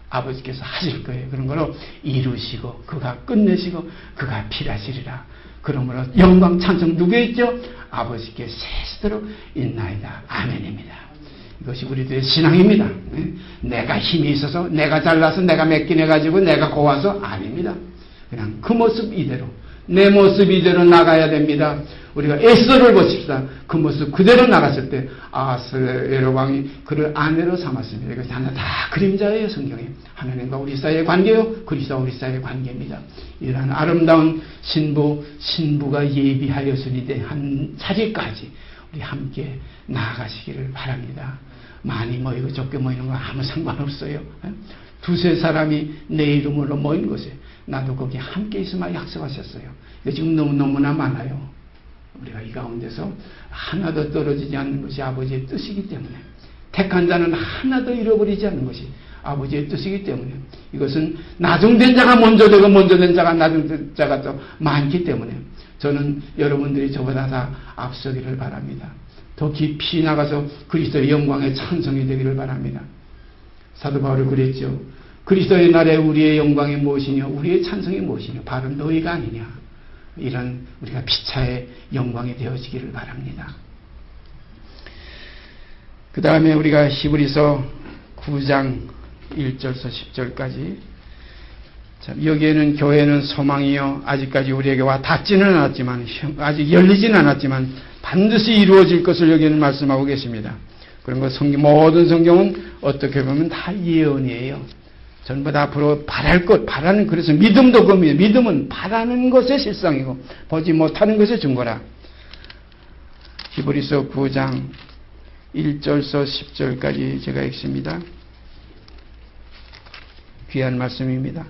[SPEAKER 1] 아버지께서 하실 거예요. 그런 걸로 이루시고 그가 끝내시고 그가 필하시리라. 그러므로 영광 찬송 누구에 있죠? 아버지께 세시도록 있나이다. 아멘입니다. 이것이 우리들의 신앙입니다. 내가 힘이 있어서 내가 잘나서 내가 맺기내가지고 내가 고와서 아닙니다. 그냥 그 모습 이대로 내 모습 이대로 나가야 됩니다. 우리가 에스더를 보십시다. 그 모습 그대로 나갔을 때 아하스웨로 왕이 그를 아내로 삼았습니다. 이것이 하나 다 그림자예요. 성경에. 하나님과 우리 사이의 관계요. 그리스도와 우리 사이의 관계입니다. 이러한 아름다운 신부가 예비하였으니 한 자리까지 우리 함께 나아가시기를 바랍니다. 많이 모이고 적게 모이는 거 아무 상관없어요. 두세 사람이 내 이름으로 모인 곳에 나도 거기 함께 있으면 약속하셨어요. 이거 지금 너무나 많아요. 우리가 이 가운데서 하나도 떨어지지 않는 것이 아버지의 뜻이기 때문에 택한 자는 하나도 잃어버리지 않는 것이 아버지의 뜻이기 때문에 이것은 나중된 자가 먼저 되고 먼저 된 자가 나중된 자가 또 많기 때문에 저는 여러분들이 저보다 다 앞서기를 바랍니다. 더 깊이 나가서 그리스도의 영광의 찬송이 되기를 바랍니다. 사도 바울이 그랬죠. 그리스도의 날에 우리의 영광이 무엇이냐, 우리의 찬송이 무엇이냐, 바로 너희가 아니냐. 이런 우리가 피차의 영광이 되어지기를 바랍니다. 그 다음에 우리가 히브리서 9장 1절서 10절까지 여기에는 교회는 소망이요 아직까지 우리에게 와 닿지는 않았지만 아직 열리지는 않았지만 반드시 이루어질 것을 여기는 말씀하고 계십니다. 그런 것 모든 성경은 어떻게 보면 다 예언이에요. 전부 다 앞으로 바랄 것, 바라는, 그래서 믿음도 그겁니다. 믿음은 바라는 것의 실상이고, 보지 못하는 것의 증거라. 히브리서 9장 1절서 10절까지 제가 읽습니다. 귀한 말씀입니다.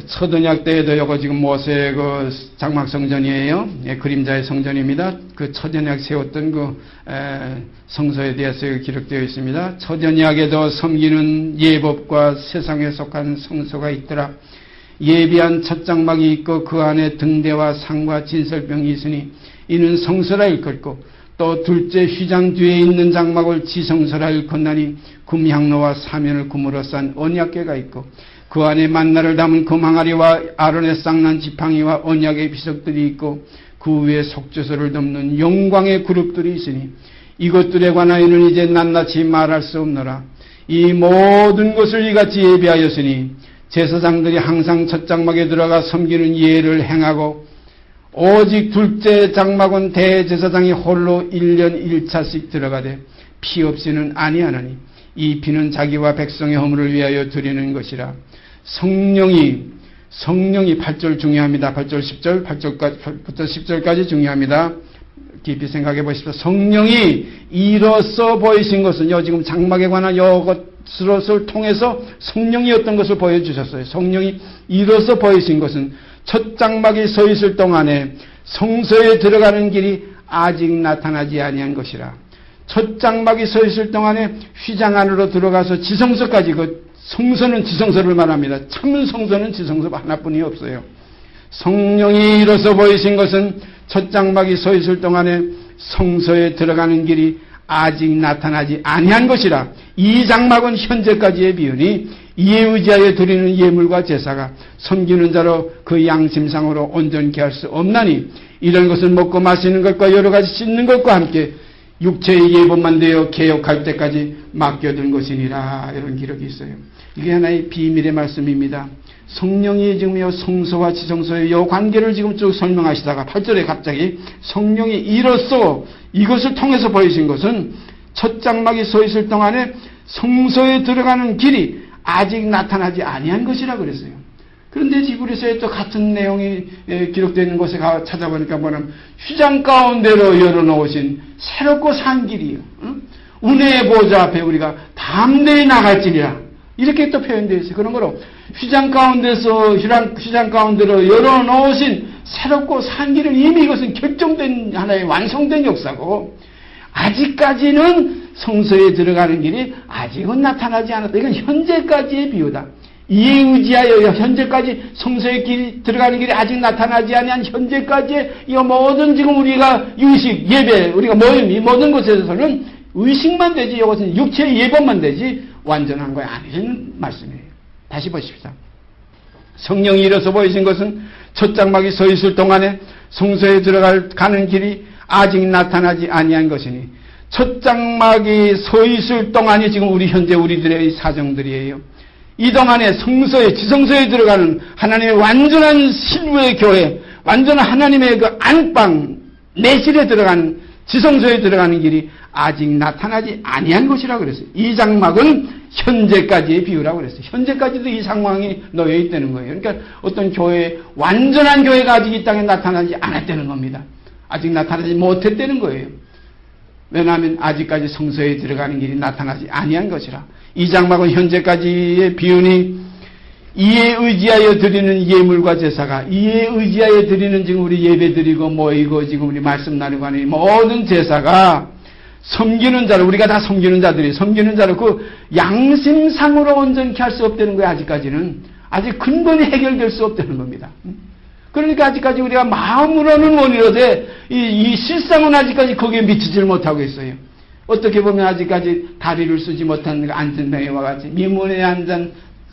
[SPEAKER 1] 첫 언약 때에도 이거 지금 모세의 그 장막 성전이에요. 그림자의 성전입니다. 그 첫 언약 세웠던 그 성소에 대해서 기록되어 있습니다. 첫 언약에도 섬기는 예법과 세상에 속한 성소가 있더라. 예비한 첫 장막이 있고 그 안에 등대와 상과 진설병이 있으니 이는 성소라 일컫고 또 둘째 휘장 뒤에 있는 장막을 지성소라 일컫나니 금향로와 사면을 금으로 싼 언약궤가 있고 그 안에 만나를 담은 금항아리와 아론의 쌍난 지팡이와 언약의 비석들이 있고 그 위에 속죄소를 덮는 영광의 그룹들이 있으니 이것들에 관하여는 이제 낱낱이 말할 수 없노라. 이 모든 것을 이같이 예비하였으니 제사장들이 항상 첫 장막에 들어가 섬기는 예를 행하고 오직 둘째 장막은 대제사장이 홀로 1년 1차씩 들어가되 피 없이는 아니하나니 이 피는 자기와 백성의 허물을 위하여 드리는 것이라. 성령이 8절 중요합니다. 8절 10절 8절부터 10절까지 중요합니다. 깊이 생각해 보십시오. 성령이 이로써 보이신 것은요, 지금 장막에 관한 이것을 통해서 성령이 어떤 것을 보여주셨어요. 성령이 이로써 보이신 것은 첫 장막이 서 있을 동안에 성소에 들어가는 길이 아직 나타나지 아니한 것이라. 첫 장막이 서 있을 동안에 휘장 안으로 들어가서 지성소까지, 그 성소는 지성소를 말합니다. 참 성소는 지성소 하나뿐이 없어요. 성령이 이로써 보이신 것은 첫 장막이 서 있을 동안에 성소에 들어가는 길이 아직 나타나지 아니한 것이라. 이 장막은 현재까지의 비유니 이에 의지하여 드리는 예물과 제사가 섬기는 자로 그 양심상으로 온전케 할 수 없나니 이런 것은 먹고 마시는 것과 여러 가지 씻는 것과 함께 육체의 예법만 되어 개혁할 때까지 맡겨둔 것이니라. 이런 기록이 있어요. 이게 하나의 비밀의 말씀입니다. 성령이 지금 성소와 지성소의 이 관계를 지금 쭉 설명하시다가 8절에 갑자기 성령이 이로써 이것을 통해서 보이신 것은 첫 장막이 서 있을 동안에 성소에 들어가는 길이 아직 나타나지 아니한 것이라 그랬어요. 그런데 히브리서에 또 같은 내용이 기록되어 있는 곳에 찾아보니까 뭐냐면 휘장 가운데로 열어놓으신 새롭고 산 길이요. 운의 보좌 앞에 우리가 담대히 나갈지니라. 이렇게 또 표현되어 있어요. 그런 거로 휘장 가운데로 열어놓으신 새롭고 산 길은 이미 이것은 결정된 하나의 완성된 역사고, 아직까지는 성소에 들어가는 길이 아직은 나타나지 않았다. 이건 현재까지의 비유다. 이에 의지하여 현재까지 성소에 들어가는 길이 아직 나타나지 아니한 현재까지의 이 모든 지금 우리가 의식, 예배, 우리가 모임, 이 모든 곳에서는 의식만 되지, 이것은 육체의 예법만 되지 완전한 거에 아니라는 말씀이에요. 다시 보십시오. 성령이 일어서 보이신 것은 첫 장막이 서 있을 동안에 성소에 가는 길이 아직 나타나지 아니한 것이니, 첫 장막이 서 있을 동안이 지금 우리들의 사정들이에요. 이 동안에 성소에, 지성소에 들어가는 하나님의 완전한 실루의 교회, 완전한 하나님의 그 안방, 내실에 들어가는, 지성소에 들어가는 길이 아직 나타나지 아니한 것이라고 그랬어요. 이 장막은 현재까지의 비유라고 그랬어요. 현재까지도 이 상황이 놓여 있다는 거예요. 그러니까 어떤 교회, 완전한 교회가 아직 이 땅에 나타나지 않았다는 겁니다. 아직 나타나지 못했다는 거예요. 왜냐하면 아직까지 성소에 들어가는 길이 나타나지 아니한 것이라. 이 장막은 현재까지의 비유니, 이에 의지하여 드리는 예물과 제사가, 이에 의지하여 드리는 지금 우리 예배 드리고 모이고 지금 우리 말씀 나누고 하는 모든 제사가 섬기는 자로, 우리가 다 섬기는 자들이 섬기는 자로 그 양심상으로 온전케 할 수 없다는 거예요. 아직까지는. 아직 근본이 해결될 수 없다는 겁니다. 그러니까 아직까지 우리가 마음으로는 원이로되 이 실상은 아직까지 거기에 미치질 못하고 있어요. 어떻게 보면 아직까지 다리를 쓰지 못한 안전방에와 같이 미문에 앉은,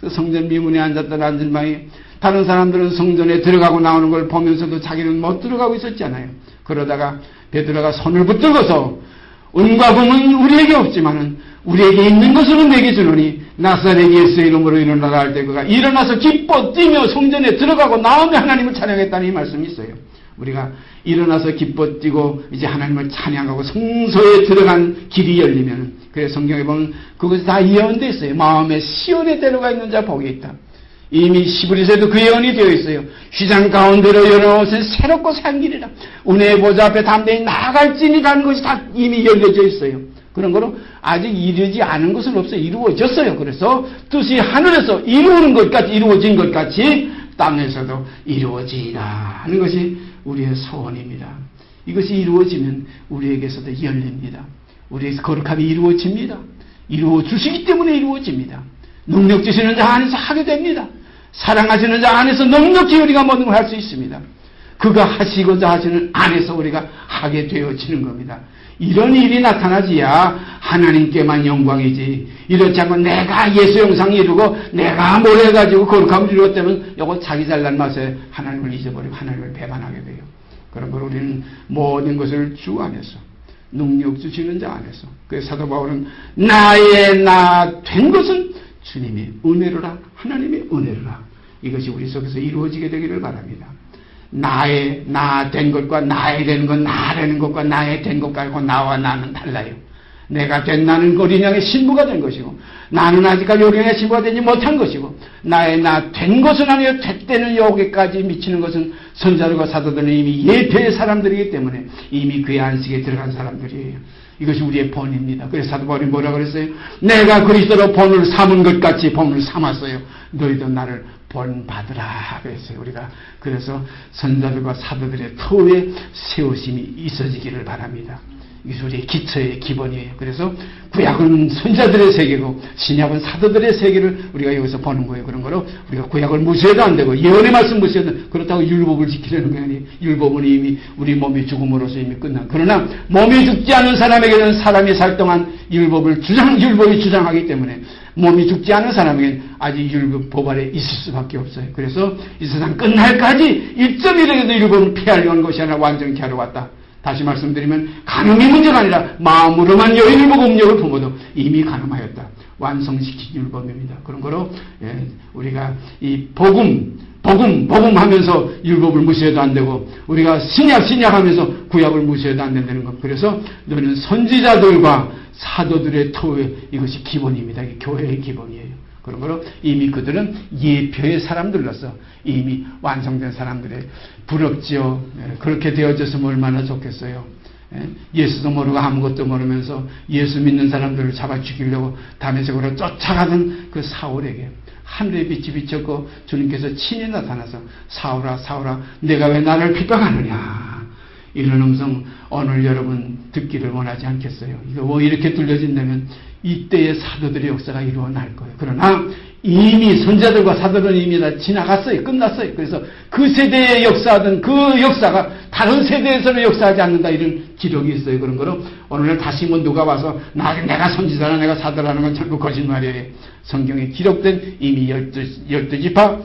[SPEAKER 1] 성전 미문에 앉았던 안전방에 다른 사람들은 성전에 들어가고 나오는 걸 보면서도 자기는 못 들어가고 있었잖아요. 그러다가 베드로가 손을 붙들고서 은과 금은 우리에게 없지만은 우리에게 있는 것으로 내게 주노니 나사렛 예수의 이름으로 일어나라 할 때 그가 일어나서 기뻐 뛰며 성전에 들어가고 나오며 하나님을 찬양했다는 이 말씀이 있어요. 우리가 일어나서 기뻐 뛰고 이제 하나님을 찬양하고 성소에 들어간 길이 열리면, 그래서 성경에 보면 그것이 다 예언되어 있어요. 마음에 시온에 데려가 있는 자 복이 있다. 이미 시브리서에도 그 예언이 되어 있어요. 휘장 가운데로 열어놓으신 새롭고 산 길이라. 운의 보좌 앞에 담대히 나갈지니라는 것이 다 이미 열려져 있어요. 그런 거로 아직 이루어지지 않은 것은 없어요. 이루어졌어요. 그래서 뜻이 하늘에서 이루어진 것 같이 땅에서도 이루어지리라 하는 것이 우리의 소원입니다. 이것이 이루어지면 우리에게서도 열립니다. 우리의 거룩함이 이루어집니다. 이루어 주시기 때문에 이루어집니다. 능력 주시는 자 안에서 하게 됩니다. 사랑하시는 자 안에서 넉넉히 우리가 모든 걸 할 수 있습니다. 그가 하시고자 하시는 안에서 우리가 하게 되어지는 겁니다. 이런 일이 나타나지야 하나님께만 영광이지, 이렇지 않고 내가 예수 형상 이루고 내가 뭘 해가지고 거룩함을 이루었다면 이거 자기 잘난 맛에 하나님을 잊어버리고 하나님을 배반하게 돼요. 그런 걸 우리는 모든 것을 주 안에서, 능력 주시는 자 안에서, 그래서 사도 바울은 나의 나 된 것은 주님의 은혜로라, 하나님의 은혜로라, 이것이 우리 속에서 이루어지게 되기를 바랍니다. 나의 나 된 것과 나의 되는 것, 나라는 것과 나의 된 것 가지고 나와 나는 달라요. 내가 된 나는 어린양의 신부가 된 것이고, 나는 아직까지 어린양의 신부가 되지 못한 것이고, 나의 나 된 것은 아니요 됐다는 여기까지 미치는 것은 선자들과 사도들은 이미 예표의 사람들이기 때문에 이미 그의 안식에 들어간 사람들이에요. 이것이 우리의 본입니다. 그래서 사도 바울이 뭐라 그랬어요? 내가 그리스도로 본을 삼은 것 같이 본을 삼았어요. 너희도 나를 본 받으라 그랬어요. 우리가 그래서 선자들과 사도들의 터에 세우심이 있어지기를 바랍니다. 이것이 우리의 기초의 기본이에요. 그래서 구약은 선자들의 세계고 신약은 사도들의 세계를 우리가 여기서 보는 거예요. 그런 거로 우리가 구약을 무시해도 안 되고 예언의 말씀 무시해도, 그렇다고 율법을 지키려는 게 아니에요. 율법은 이미 우리 몸이 죽음으로써 이미 끝난. 그러나 몸이 죽지 않은 사람에게는 사람이 살 동안 율법이 주장하기 때문에 몸이 죽지 않은 사람에게는 아직 율법 법 아래 있을 수밖에 없어요. 그래서 이 세상 끝날까지 1.1에게도 율법을 피하려는 것이 아니라 완전케 하러 왔다. 다시 말씀드리면 가늠이 문제가 아니라 마음으로만 여인을 보고 음욕을 품어도 이미 가늠하였다. 완성시킨 율법입니다. 그런 거로 우리가 이 복음 하면서 율법을 무시해도 안 되고, 우리가 신약 하면서 구약을 무시해도 안 된다는 것. 그래서 너는 선지자들과 사도들의 터에 이것이 기본입니다. 이게 교회의 기본이에요. 그런 거로 이미 그들은 예표의 사람들로서 이미 완성된 사람들의 부럽지요. 그렇게 되어졌으면 얼마나 좋겠어요. 예수도 모르고 아무것도 모르면서 예수 믿는 사람들을 잡아 죽이려고 다메섹으로 쫓아가던 그 사울에게 하늘의 빛이 비쳤고 주님께서 친히 나타나서 사울아 사울아 내가 왜 나를 핍박하느냐, 이런 음성 오늘 여러분 듣기를 원하지 않겠어요? 이거 이렇게 들려진다면 이때의 사도들의 역사가 일어날 거예요. 그러나 이미 선자들과 사도는 이미 다 지나갔어요. 끝났어요. 그래서 그 세대에 역사하던 그 역사가 다른 세대에서는 역사하지 않는다, 이런 기록이 있어요. 그런 거로 오늘 다시 뭐 누가 와서 내가 선지자라 내가 사도라는 건 전부 거짓말이에요. 성경에 기록된 이미 12지파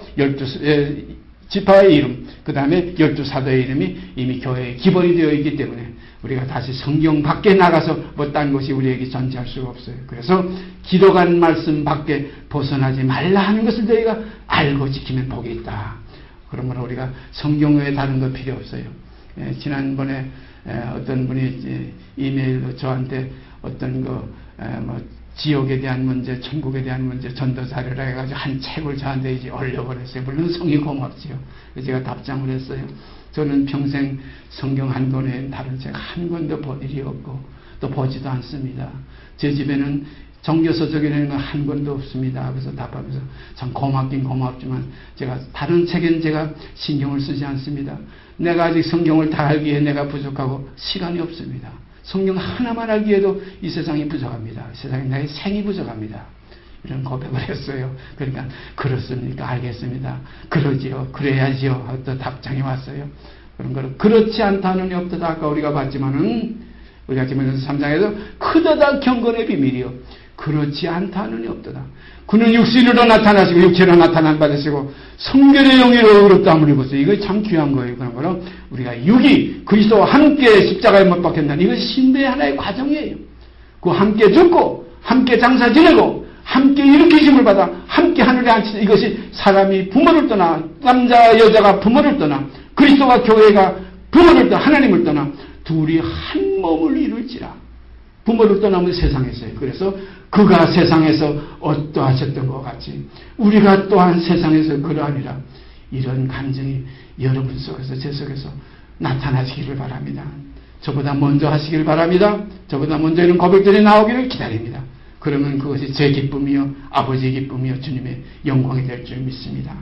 [SPEAKER 1] 12지파의 이름, 그 다음에 12사도의 이름이 이미 교회의 기본이 되어 있기 때문에 우리가 다시 성경 밖에 나가서 뭐 딴 것이 우리에게 존재할 수가 없어요. 그래서 기록한 말씀 밖에 벗어나지 말라 하는 것을 저희가 알고 지키면 복이 있다. 그러므로 우리가 성경 외에 다른 거 필요 없어요. 지난번에 어떤 분이 이메일로 저한테 어떤 뭐 지옥에 대한 문제, 천국에 대한 문제 전도사료라 해가지고 한 책을 저한테 이제 올려버렸어요. 물론 성이 고맙지요. 제가 답장을 했어요. 저는 평생 성경 한 권 외에 다른 책 한 권도 볼 일이 없고 또 보지도 않습니다. 제 집에는 정교서적이라는 건 한 권도 없습니다. 그래서 답하면서 참 고맙긴 고맙지만 제가 다른 책엔 제가 신경을 쓰지 않습니다. 내가 아직 성경을 다 알기에 내가 부족하고 시간이 없습니다. 성경 하나만 알기에도 이 세상이 부족합니다. 세상에 나의 생이 부족합니다. 이런 고백을 했어요. 그러니까 그렇습니까? 알겠습니다. 그러지요. 그래야지요. 또 답장이 왔어요. 그런 거를 그렇지 않다는 없다. 아까 우리가 봤지만은 우리가 기본에서 3장에서 크다다 경건의 비밀이요. 그렇지 않다는 없다. 그는 육신으로 나타나시고 육체로 나타난 받으시고 성결의 영으로 의롭다함을 입었어요. 이거 참 귀한 거예요. 그런 거는 우리가 육이 그리스도와 함께 십자가에 못 박혔다는 이건 신비의 하나의 과정이에요. 그 함께 죽고 함께 장사 지내고 함께 일으키심을 받아 함께 하늘에 앉히는 이것이 사람이 부모를 떠나 남자 여자가 부모를 떠나 그리스도와 교회가 부모를 떠나 하나님을 떠나 둘이 한 몸을 이룰지라. 부모를 떠나면 세상에서요. 그래서 그가 세상에서 어떠하셨던 것 같이 우리가 또한 세상에서 그러하리라. 이런 감정이 여러분 속에서 제 속에서 나타나시기를 바랍니다. 저보다 먼저 하시기를 바랍니다. 저보다 먼저 이런 고백들이 나오기를 기다립니다. 그러면 그것이 제 기쁨이요 아버지의 기쁨이요 주님의 영광이 될 줄 믿습니다.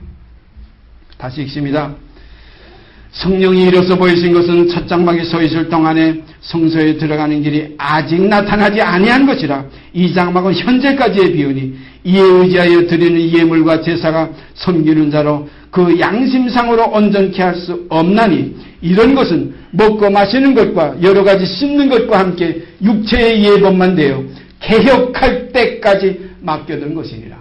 [SPEAKER 1] 다시 읽습니다. 성령이 이로써 보이신 것은 첫 장막에 서 있을 동안에 성소에 들어가는 길이 아직 나타나지 아니한 것이라. 이 장막은 현재까지의 비유니 이에 의지하여 드리는 예물과 제사가 섬기는 자로 그 양심상으로 온전케 할 수 없나니 이런 것은 먹고 마시는 것과 여러 가지 씹는 것과 함께 육체의 예법만 되어 개혁할 때까지 맡겨둔 것이니라.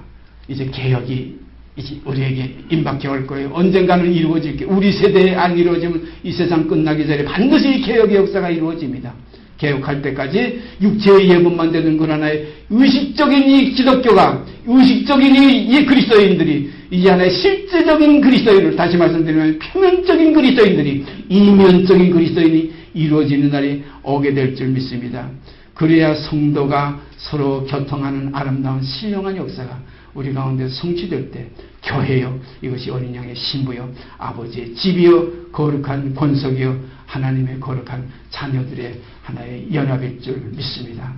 [SPEAKER 1] 이제 개혁이 이제 우리에게 임박해 올 거예요. 언젠가는 이루어질 게 우리 세대에 안 이루어지면 이 세상 끝나기 전에 반드시 개혁의 역사가 이루어집니다. 개혁할 때까지 육체의 예법만 되는 것 하나의 의식적인 이 기독교가 의식적인 이 그리스도인들이 이 하나의 실제적인 그리스도인을 다시 말씀드리면 표면적인 그리스도인들이 이면적인 그리스도인이 이루어지는 날이 오게 될 줄 믿습니다. 그래야 성도가 서로 교통하는 아름다운 신령한 역사가 우리 가운데 성취될 때 교회요 이것이 어린 양의 신부요 아버지의 집이요 거룩한 권속이요 하나님의 거룩한 자녀들의 하나의 연합일 줄 믿습니다.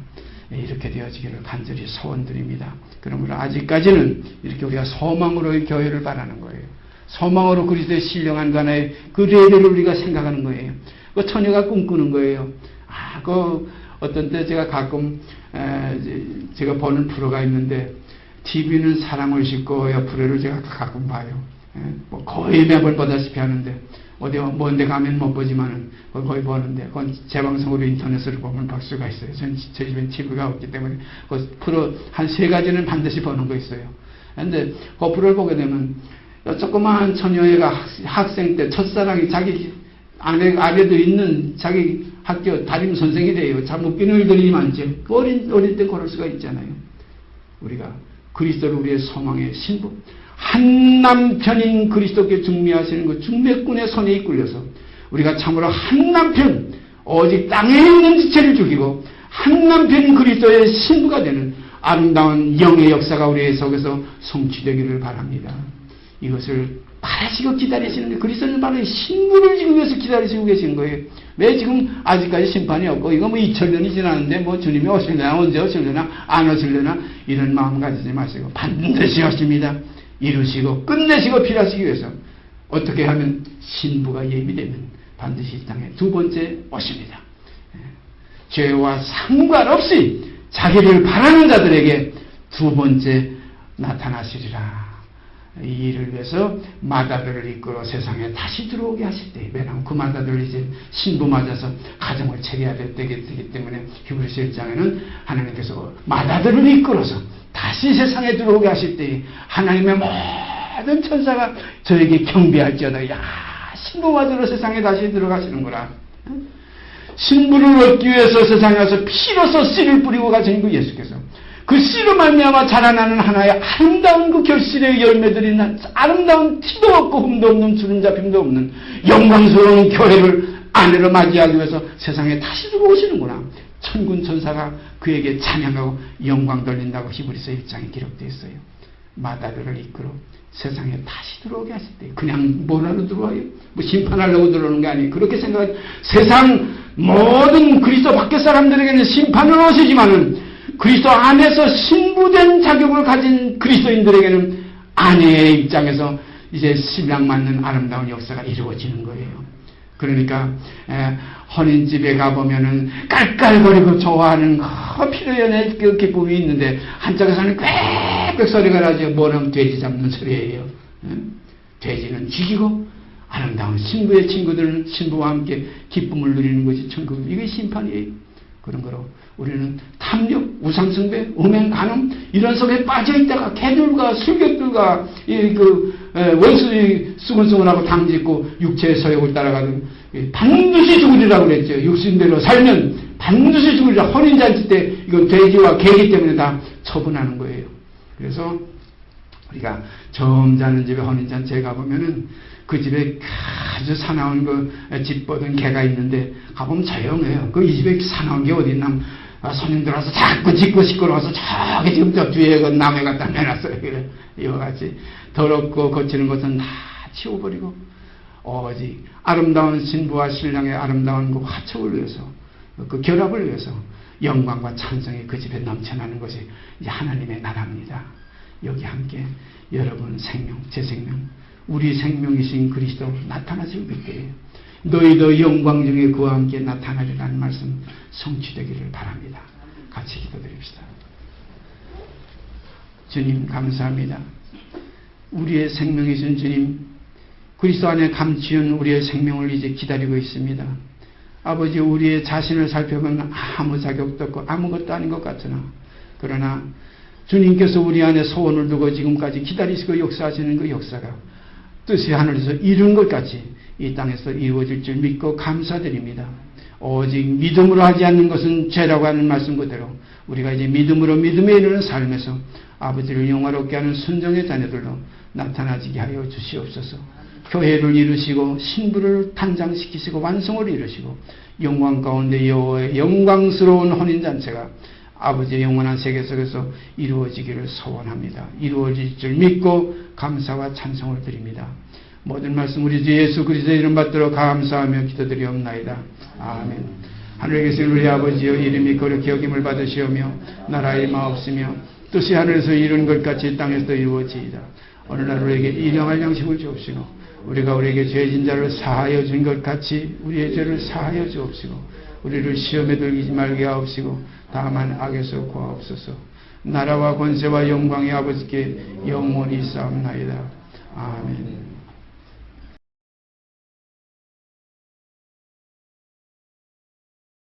[SPEAKER 1] 이렇게 되어지기를 간절히 소원드립니다. 그러므로 아직까지는 이렇게 우리가 소망으로의 교회를 바라는 거예요. 소망으로 그리스도의 신령한 하나의 그 레벨을 우리가 생각하는 거예요. 그 처녀가 꿈꾸는 거예요. 어떤 때 제가 가끔 제가 보는 프로가 있는데 TV는 사랑을 싣고 프로를 제가 가끔 봐요. 뭐 거의 매번 보다시피 하는데 어디 먼데 가면 못 보지만은 거의 보는데 그건 재방송으로 인터넷으로 보면 볼 수가 있어요. 저희 집엔 TV가 없기 때문에 그 프로 한 3가지는 반드시 보는 거 있어요. 그런데 그 프로를 보게 되면 조그마한 처녀애가 학생 때 첫사랑이 자기 아래도 있는 자기 학교 담임 선생이 돼요. 참 웃기는 일들이 많죠. 어릴 때 그럴 수가 있잖아요. 우리가 그리스도를 우리의 소망의 신부 한 남편인 그리스도께 중매하시는 그 중매꾼의 손에 이끌려서 우리가 참으로 한 남편 오직 땅에 있는 지체를 죽이고 한 남편인 그리스도의 신부가 되는 아름다운 영의 역사가 우리의 속에서 성취되기를 바랍니다. 이것을 바라시고 기다리시는 게 그리스도는 바로 신부를 지금 위해서 기다리시고 계신 거예요. 왜 지금 아직까지 심판이 없고 이거 뭐 2000년이 지났는데 뭐 주님이 오실려나 언제 오실려나 안 오실려나 이런 마음 가지지 마시고 반드시 오십니다. 이루시고 끝내시고 필요하시기 위해서 어떻게 하면 신부가 예비되면 반드시 이 땅에 두 번째 오십니다. 죄와 상관없이 자기를 바라는 자들에게 두 번째 나타나시리라. 이 일을 위해서 마다들을 이끌어 세상에 다시 들어오게 하실 때, 왜냐하면 그 마다들을 이제 신부 맞아서 가정을 차려야 될 때이기 때문에 히브리서 1장에는 하나님께서 마다들을 이끌어서 다시 세상에 들어오게 하실 때 하나님의 모든 천사가 저에게 경배할지어다. 야, 신부 맞으러 세상에 다시 들어가시는구나. 신부를 얻기 위해서 세상에 와서 피로써 씨를 뿌리고 가신 그 예수께서 그 씨로 말미암아 자라나는 하나의 아름다운 그 결실의 열매들이 난 아름다운 티도 없고 흠도 없는 주름 잡힘도 없는 영광스러운 교회를 아내로 맞이하기 위해서 세상에 다시 들어오시는구나. 천군 천사가 그에게 찬양하고 영광 돌린다고 히브리서 1장에 기록되어 있어요. 마다들을 이끌어 세상에 다시 들어오게 하실 때 그냥 뭐라로 들어와요? 뭐 심판하려고 들어오는 게 아니에요. 그렇게 생각하지. 세상 모든 그리스도 밖의 사람들에게는 심판을 오시지만은 그리스도 안에서 신부된 자격을 가진 그리스도인들에게는 아내의 입장에서 이제 신랑 맞는 아름다운 역사가 이루어지는 거예요. 그러니까 혼인집에 가보면은 깔깔거리고 좋아하는 피로연의 그 기쁨이 있는데 한쪽에서는 꽥꽥 소리가 나죠. 뭐는 돼지 잡는 소리예요. 돼지는 죽이고 아름다운 신부의 친구들은 신부와 함께 기쁨을 누리는 것이 천국. 이게 심판이에요. 그런 거로 우리는 탐욕, 우상숭배, 음행, 간음 이런 속에 빠져있다가 개들과 술객들과 원수의 수근수근하고 당짓고 육체의 서욕을 따라가는 반드시 죽으리라고 그랬죠. 육신대로 살면 반드시 죽으리라. 혼인잔치 때 이건 돼지와 개기 때문에 다 처분하는 거예요. 그래서 우리가 처음 자는 집에 혼인잔치에 가보면은 그 집에 아주 사나운 그 집 뻗은 개가 있는데 가보면 조용해요. 그 이 집에 사나운 게 어디 있나 손님들 와서 자꾸 짖고 시끄러워서 저기 지금 저 뒤에 그 나무에 갖다 내놨어요. 그래. 이와 같이 더럽고 거치는 것은 다 치워버리고 오직 아름다운 신부와 신랑의 아름다운 그 화촉을 위해서 그 결합을 위해서 영광과 찬송이 그 집에 넘쳐나는 것이 이제 하나님의 나라입니다. 여기 함께 여러분 생명, 제 생명, 우리 생명이신 그리스도 나타나실 그때에 너희도 영광 중에 그와 함께 나타나리라는 말씀 성취되기를 바랍니다. 같이 기도드립시다. 주님 감사합니다. 우리의 생명이신 주님, 그리스도 안에 감추인 우리의 생명을 이제 기다리고 있습니다. 아버지, 우리의 자신을 살펴보면 아무 자격도 없고 아무것도 아닌 것 같으나 그러나 주님께서 우리 안에 소원을 두고 지금까지 기다리시고 역사하시는 그 역사가 뜻이 하늘에서 이룬 것 같이 이 땅에서 이루어질 줄 믿고 감사드립니다. 오직 믿음으로 하지 않는 것은 죄라고 하는 말씀 그대로 우리가 이제 믿음으로 믿음에 이르는 삶에서 아버지를 영화롭게 하는 순종의 자녀들로 나타나지게 하여 주시옵소서. 교회를 이루시고 신부를 탄장시키시고 완성을 이루시고 영광 가운데 여호와의 영광스러운 혼인잔치가 아버지의 영원한 세계 속에서 이루어지기를 소원합니다. 이루어질 줄 믿고 감사와 찬송을 드립니다. 모든 말씀 우리 주 예수 그리스도의 이름 받들어 감사하며 기도드리옵나이다. 아멘. 하늘에 계신 우리 아버지여, 이름이 거룩히 여김을 받으시오며 나라의 마옵시며 뜻이 하늘에서 이룬 것 같이 땅에서도 이루어지이다. 어느 날 우리에게 일용할 양식을 주옵시고 우리가 우리에게 죄진 자를 사하여 준 것 같이 우리의 죄를 사하여 주옵시고 우리를 시험에 들이지 말게 하옵시고 다만 악에서 구하옵소서. 나라와 권세와 영광의 아버지께 영원히 싸움나이다. 아멘.